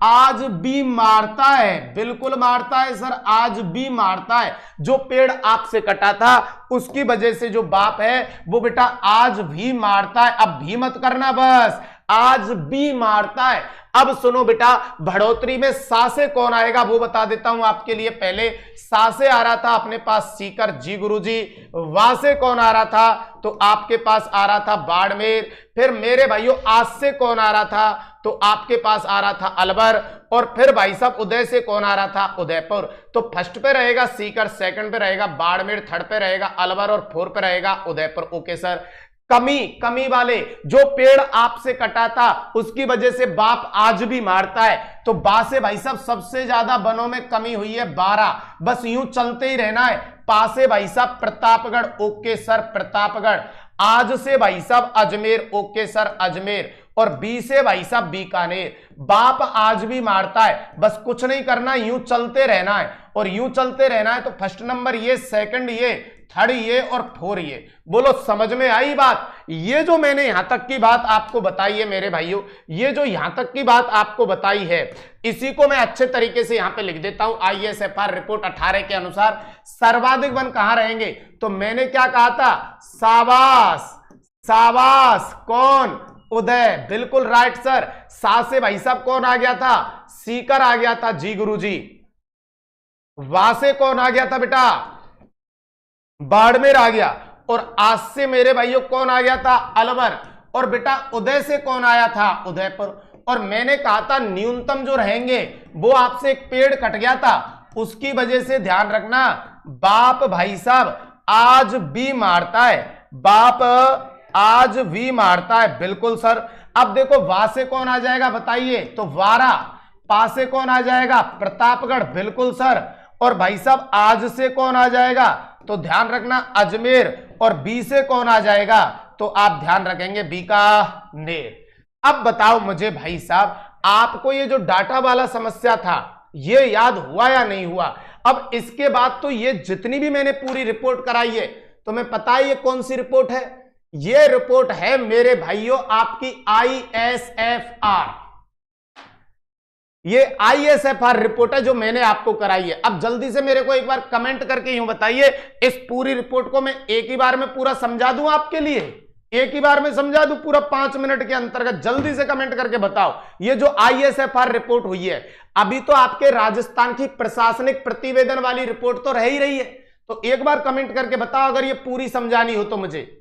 आज भी मारता है, बिल्कुल मारता है सर, आज भी मारता है। जो पेड़ आपसे कटा था उसकी वजह से जो बाप है वो बेटा आज भी मारता है। अब भी मत करना, बस आज भी मारता है। अब सुनो बेटा, बढ़ोतरी में सा से कौन आएगा वो बता देता हूं आपके लिए। पहले सा से आ रहा था अपने पास सीकर, जी गुरुजी। वा से कौन आ रहा था, तो आपके पास आ रहा था बाड़मेर। फिर मेरे भाइयों आज से कौन आ रहा था, तो आपके पास आ रहा था अलवर। और फिर भाई साहब उदय से कौन आ रहा था, उदयपुर। तो फर्स्ट पे रहेगा सीकर, सेकंड पे रहेगा बाड़मेर, थर्ड पे रहेगा अलवर और फोर्थ पे रहेगा उदयपुर। ओके सर, कमी वाले जो पेड़ आपसे कटा था उसकी वजह से बाप आज भी मारता है। तो बा से भाई साहब सबसे ज्यादा वनों में कमी हुई है 12। बस यूं चलते ही रहना है। पा से भाई साहब प्रतापगढ़, ओके सर प्रतापगढ़। आज से भाई साहब अजमेर, ओके सर अजमेर। और बी से भाई साहब बीकानेर। बाप आज भी मारता है, बस कुछ नहीं करना, यूं चलते रहना है। और यूं चलते रहना है तो फर्स्ट नंबर ये, सेकंड ये, थर्ड ये और फोर ये। बोलो समझ में आई बात? ये जो मैंने यहां तक की बात आपको बताई है मेरे भाइयों, ये जो यहां तक की बात आपको बताई है, इसी को मैं अच्छे तरीके से यहां पे लिख देता हूं। ISFR रिपोर्ट 18 के अनुसार सर्वाधिक वन कहां रहेंगे? तो मैंने क्या कहा था? साबास, साबास। कौन? उदय, बिल्कुल राइट सर। सा से भाई साहब कौन आ गया था? सीकर आ गया था जी गुरुजी। वा से कौन आ गया था बेटा? बाड़मेर आ गया। और आज से मेरे भाइयों कौन आ गया था? अलवर। और बेटा उदय से कौन आया था? उदयपुर। और मैंने कहा था न्यूनतम जो रहेंगे वो आपसे एक पेड़ कट गया था, उसकी वजह से ध्यान रखना बाप भाई साहब आज भी मारता है। बाप आज भी मारता है, बिल्कुल सर। अब देखो वा से कौन आ जाएगा बताइए? तो वारा। पा से कौन आ जाएगा? प्रतापगढ़, बिल्कुल सर। और भाई साहब आज से कौन आ जाएगा? तो ध्यान रखना अजमेर। और बी से कौन आ जाएगा? तो आप ध्यान रखेंगे बीकानेर। अब बताओ मुझे भाई साहब, आपको ये जो डाटा वाला समस्या था ये याद हुआ या नहीं हुआ? अब इसके बाद तो ये जितनी भी मैंने पूरी रिपोर्ट कराई है, तुम्हें पता है ये कौन सी रिपोर्ट है? ये रिपोर्ट है मेरे भाइयों आपकी ISFR। ये ISFR रिपोर्ट है जो मैंने आपको कराई है। अब जल्दी से मेरे को एक बार कमेंट करके यूं बताइए, इस पूरी रिपोर्ट को मैं एक ही बार में पूरा समझा दूं आपके लिए? एक ही बार में समझा दूं पूरा 5 मिनट के अंतर्गत? जल्दी से कमेंट करके बताओ। ये जो ISFR रिपोर्ट हुई है, अभी तो आपके राजस्थान की प्रशासनिक प्रतिवेदन वाली रिपोर्ट तो रह ही रही है, तो एक बार कमेंट करके बताओ अगर ये पूरी समझानी हो तो मुझे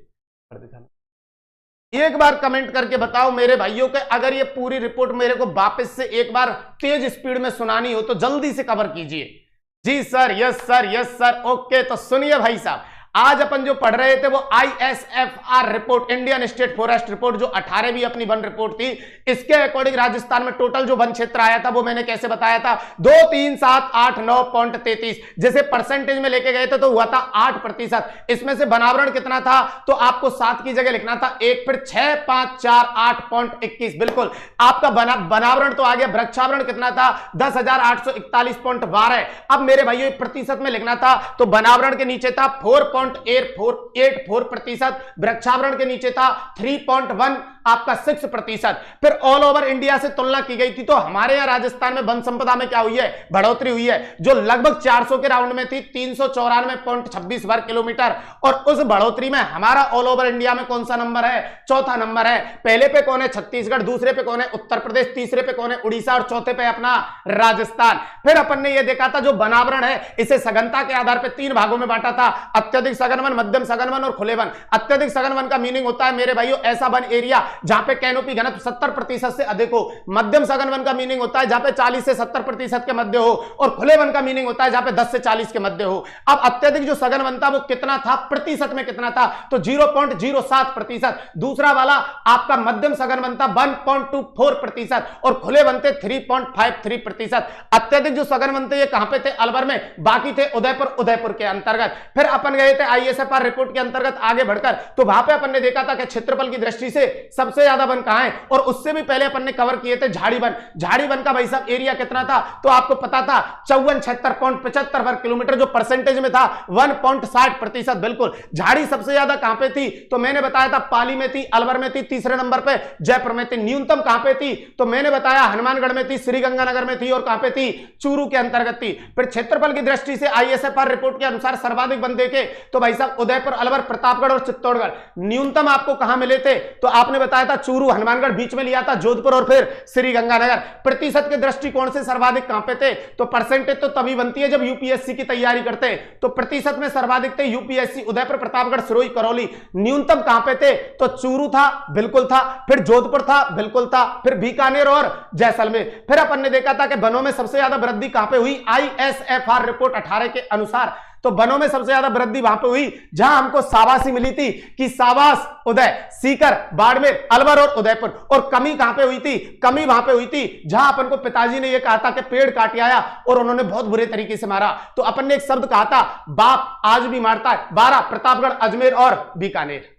एक बार कमेंट करके बताओ मेरे भाइयों के, अगर ये पूरी रिपोर्ट मेरे को वापस से एक बार तेज स्पीड में सुनानी हो तो जल्दी से कवर कीजिए। जी sir, yes sir, yes sir, okay. तो सुनिए भाई साहब, आज अपन जो पढ़ रहे थे वो ISFR report, Indian state forest report, जो 18वीं अपनी वन रिपोर्ट थी। इसके अकॉर्डिंग राजस्थान में टोटल जो वन क्षेत्र आया था वो मैंने कैसे बताया था? 2, 3, 7, 8, 9.33। जैसे परसेंटेज में लेके गए थे तो हुआ था 8%। इसमें से बनावरण कितना था? तो आपको 7 की जगह लिखना था 1, फिर 6, 5, 4, 8.21। बिल्कुल आपका बनावरण तो आ गया। वृक्षावरण कितना था? 10,841.12। अब मेरे भाइयों प्रतिशत में लिखना था, तो बनावरण के नीचे था 4.84%, वृक्षावरण के नीचे था 3.1 आपका 6%। फिर ऑल ओवर इंडिया से तुलना की गई थी तो हमारे यहां राजस्थान में वन संपदा में क्या हुई है? बढ़ोतरी हुई है, जो लगभग 400 के राउंड में थी 394.26 वर्ग किलोमीटर। और उस बढ़ोतरी में हमारा ऑल ओवर इंडिया में कौन सा नंबर है? चौथा नंबर है। पहले पे कौन है? छत्तीसगढ़, दूसरे पे कौन है? उत्तर प्रदेश, तीसरे पे कौन है? उड़ीसा, और चौथे पे अपना राजस्थान। फिर अपन ने यह देखा था जो बनावरण है इसे सघनता के आधार पर 3 भागों में बांटा था, अत्यधिक सघन वन, मध्यम सघन वन और खुले वन। अत्यधिक सघन वन का मीनिंग होता है मेरे भाइयों ऐसा वन एरिया जहां पे कैनोपी घनत्व 70% से अधिक हो। मध्यम सघन वन का मीनिंग होता है जहां पे 40 से 70% के मध्य हो। और खुले वन का मीनिंग होता है जहां पे 10 से 40 के मध्य हो। अब अत्यधिक जो सघन वन था वो कितना था? प्रतिशत में कितना था? तो 0.07%। दूसरा वाला आपका मध्यम सघन वन था 1.24% और खुले वन थे 3.53%। अत्यधिक जो सघन वन थे ये कहां पे थे? अलवर में। बाकी थे उदयपुर के अंतर्गत। फिर अपन गए थे ISFR रिपोर्ट के अंतर्गत आगे बढ़कर, तो वहां पे अपन ने देखा था कि क्षेत्रफल की दृष्टि से सबसे ज्यादा वन कहां है? और उससे भी पहले अपन ने कवर किए थे झाड़ी वन। झाड़ी वन का भाई साहब एरिया कितना था? तो आपको पता था 5476.75 वर्ग किलोमीटर, जो परसेंटेज में था 1.60%। बिल्कुल। झाड़ी सबसे ज्यादा कहां पे थी? तो मैंने बताया था पाली में थी, अलवर में थी, तीसरे नंबर पे जयपुर में थी। न्यूनतम कहां पे थी? तो मैंने बताया हनुमानगढ़ में थी, श्रीगंगानगर में थी और कहां पे थी? चूरू के अंतर्गत थी। फिर क्षेत्रफल की दृष्टि से ISFR रिपोर्ट के अनुसार सर्वाधिक वन देखे तो भाई साहब उदयपुर, अलवर, प्रतापगढ़ और चित्तौड़गढ़। न्यूनतम आपको कहां मिले थे? तो आपने बताया था चूरू, हनुमानगढ़ बीच में लिया था, जोधपुर और फिर श्रीगंगानगर। प्रतिशत के दृष्टिकोण से सर्वाधिक कहां पे थे? तो परसेंटेज तो तभी बनती है जब यूपीएससी की तैयारी करते हैं, तो प्रतिशत में सर्वाधिक थे यूपीएससी, उदयपुर, प्रतापगढ़, सिरोही, करौली। न्यूनतम कहां पे थे? तो चूरू था, बिल्कुल था, फिर जोधपुर था, बिल्कुल था, फिर बीकानेर और जैसलमेर। फिर अपन ने देखा था कि वनों में सबसे ज्यादा वृद्धि कहां पे हुई? ISFR रिपोर्ट 18 के अनुसार तो वनों में सबसे ज्यादा वृद्धि वहां पे हुई जहां हमको शाबाशी मिली थी कि शाबाश उदय, सीकर, बाड़मेर, अलवर और उदयपुर। और कमी कहां पे हुई थी? कमी वहां पे हुई थी जहां अपन को पिताजी ने यह कहा था कि पेड़ काट आया और उन्होंने बहुत बुरे तरीके से मारा। तो अपन ने एक शब्द कहा था, बाप आज भी मारता है। 12 प्रतापगढ़, अजमेर और बीकानेर।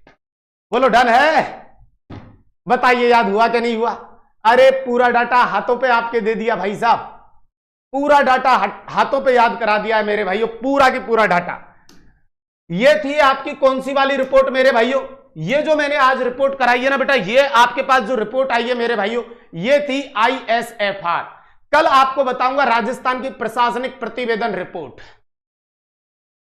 बोलो डन है? बताइए याद हुआ कि नहीं हुआ? अरे पूरा डाटा हाथों पे आपके दे दिया भाई साहब, पूरा डाटा हाथों पे याद करा दिया है मेरे भाइयों, पूरा की पूरा डाटा। ये थी आपकी कौन सी वाली रिपोर्ट मेरे भाइयों? ये जो मैंने आज रिपोर्ट कराई है ना बेटा, ये आपके पास जो रिपोर्ट आई है मेरे भाइयों, ये थी ISFR। कल आपको बताऊंगा राजस्थान की प्रशासनिक प्रतिवेदन रिपोर्ट।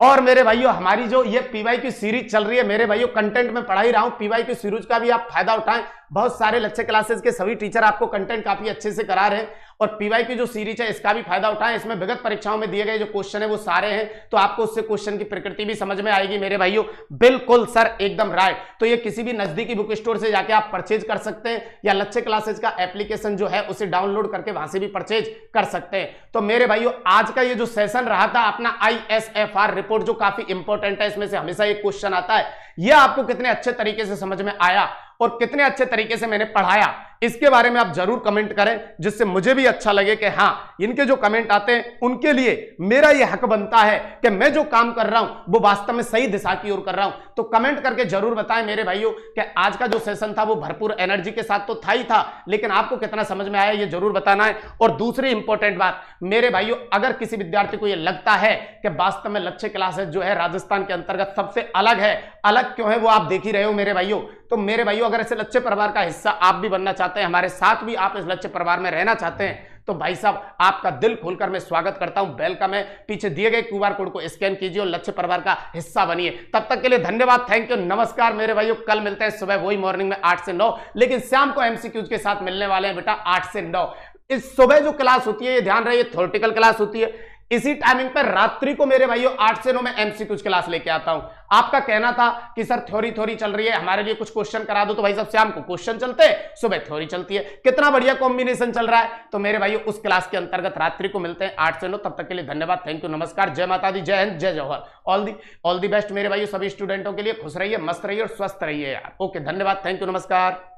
और मेरे भाइयों हमारी जो ये पीवाई की सीरीज चल रही है मेरे भाइयों, कंटेंट में पढ़ा ही रहा हूं, पीवाई की सीरीज का भी आप फायदा उठाएं। बहुत सारे लक्ष्य क्लासेस के सभी टीचर आपको कंटेंट काफी अच्छे से करा रहे हैं और पीवाई की जो सीरीज है इसका भी फायदा उठाएं। इसमें विगत परीक्षाओं में दिए गए जो क्वेश्चन है वो सारे हैं, तो आपको उससे क्वेश्चन की प्रकृति भी समझ में आएगी मेरे भाइयों। बिल्कुल सर, एकदम राइट। तो ये किसी भी नजदीकी बुक स्टोर से जाके आप परचेज कर सकते हैं या लक्ष्य क्लासेज का एप्लीकेशन जो है उसे डाउनलोड करके वहां से भी परचेज कर सकते हैं। तो मेरे भाइयों आज का ये जो सेशन रहा था अपना ISFR रिपोर्ट, जो काफी इंपॉर्टेंट है, इसमें से हमेशा एक क्वेश्चन आता है, यह आपको कितने अच्छे तरीके से समझ में आया और कितने अच्छे तरीके से मैंने पढ़ाया, इसके बारे में आप जरूर कमेंट करें, जिससे मुझे भी अच्छा लगे कि हाँ इनके जो कमेंट आते हैं उनके लिए मेरा यह हक बनता है कि मैं जो काम कर रहा हूं वो वास्तव में सही दिशा की ओर कर रहा हूं। तो कमेंट करके जरूर बताएं मेरे भाइयों कि आज का जो सेशन था वो भरपूर एनर्जी के साथ तो था ही था, लेकिन आपको कितना समझ में आया ये जरूर बताना है। और दूसरी इंपॉर्टेंट बात मेरे भाइयों, अगर किसी विद्यार्थी को यह लगता है कि वास्तव में लक्ष्य क्लासेस जो है राजस्थान के अंतर्गत सबसे अलग है, अलग क्यों है वो आप देख ही रहे हो मेरे भाइयों, तो मेरे भाइयों अगर ऐसे लक्ष्य परिवार का हिस्सा आप भी बनना चाहते हैं, हमारे साथ भी आप इस लक्ष्य परिवार में रहना चाहते हैं, तो भाई साहब आपका दिल खोलकर मैं स्वागत करता हूं। वेलकम है, पीछे दिए गए QR कोड को स्कैन कीजिए और लक्ष्य परिवार का हिस्सा बनिए। तब तक के लिए धन्यवाद, थैंक यू, नमस्कार मेरे भाइयों। कल मिलते हैं सुबह वही मॉर्निंग में 8 से 9, लेकिन शाम को MCQs के साथ मिलने वाले हैं बेटा 8 से 9। इस सुबह जो क्लास होती है ये ध्यान रहे थ्योरेटिकल क्लास होती है, इसी टाइमिंग पर रात्रि को मेरे भाइयों 8 से 9 में MCQs क्लास लेके आता हूं। आपका कहना था कि सर थ्योरी चल रही है, हमारे लिए कुछ क्वेश्चन करा दो, तो भाई साहब शाम को क्वेश्चन चलते हैं, सुबह थ्योरी चलती है। कितना बढ़िया कॉम्बिनेशन चल रहा है। तो मेरे भाइयों उस क्लास के अंतर्गत रात्रि को मिलते हैं 8 से 9। तब तक के लिए धन्यवाद, थैंक यू, नमस्कार, जय माता दी, जय हिंद, जय जवाहर। ऑल दी बेस्ट मेरे भाइयों, सभी स्टूडेंटों के लिए खुश रहिए, मस्त रहिए और स्वस्थ रहिए यार। ओके, धन्यवाद, थैंक यू, नमस्कार।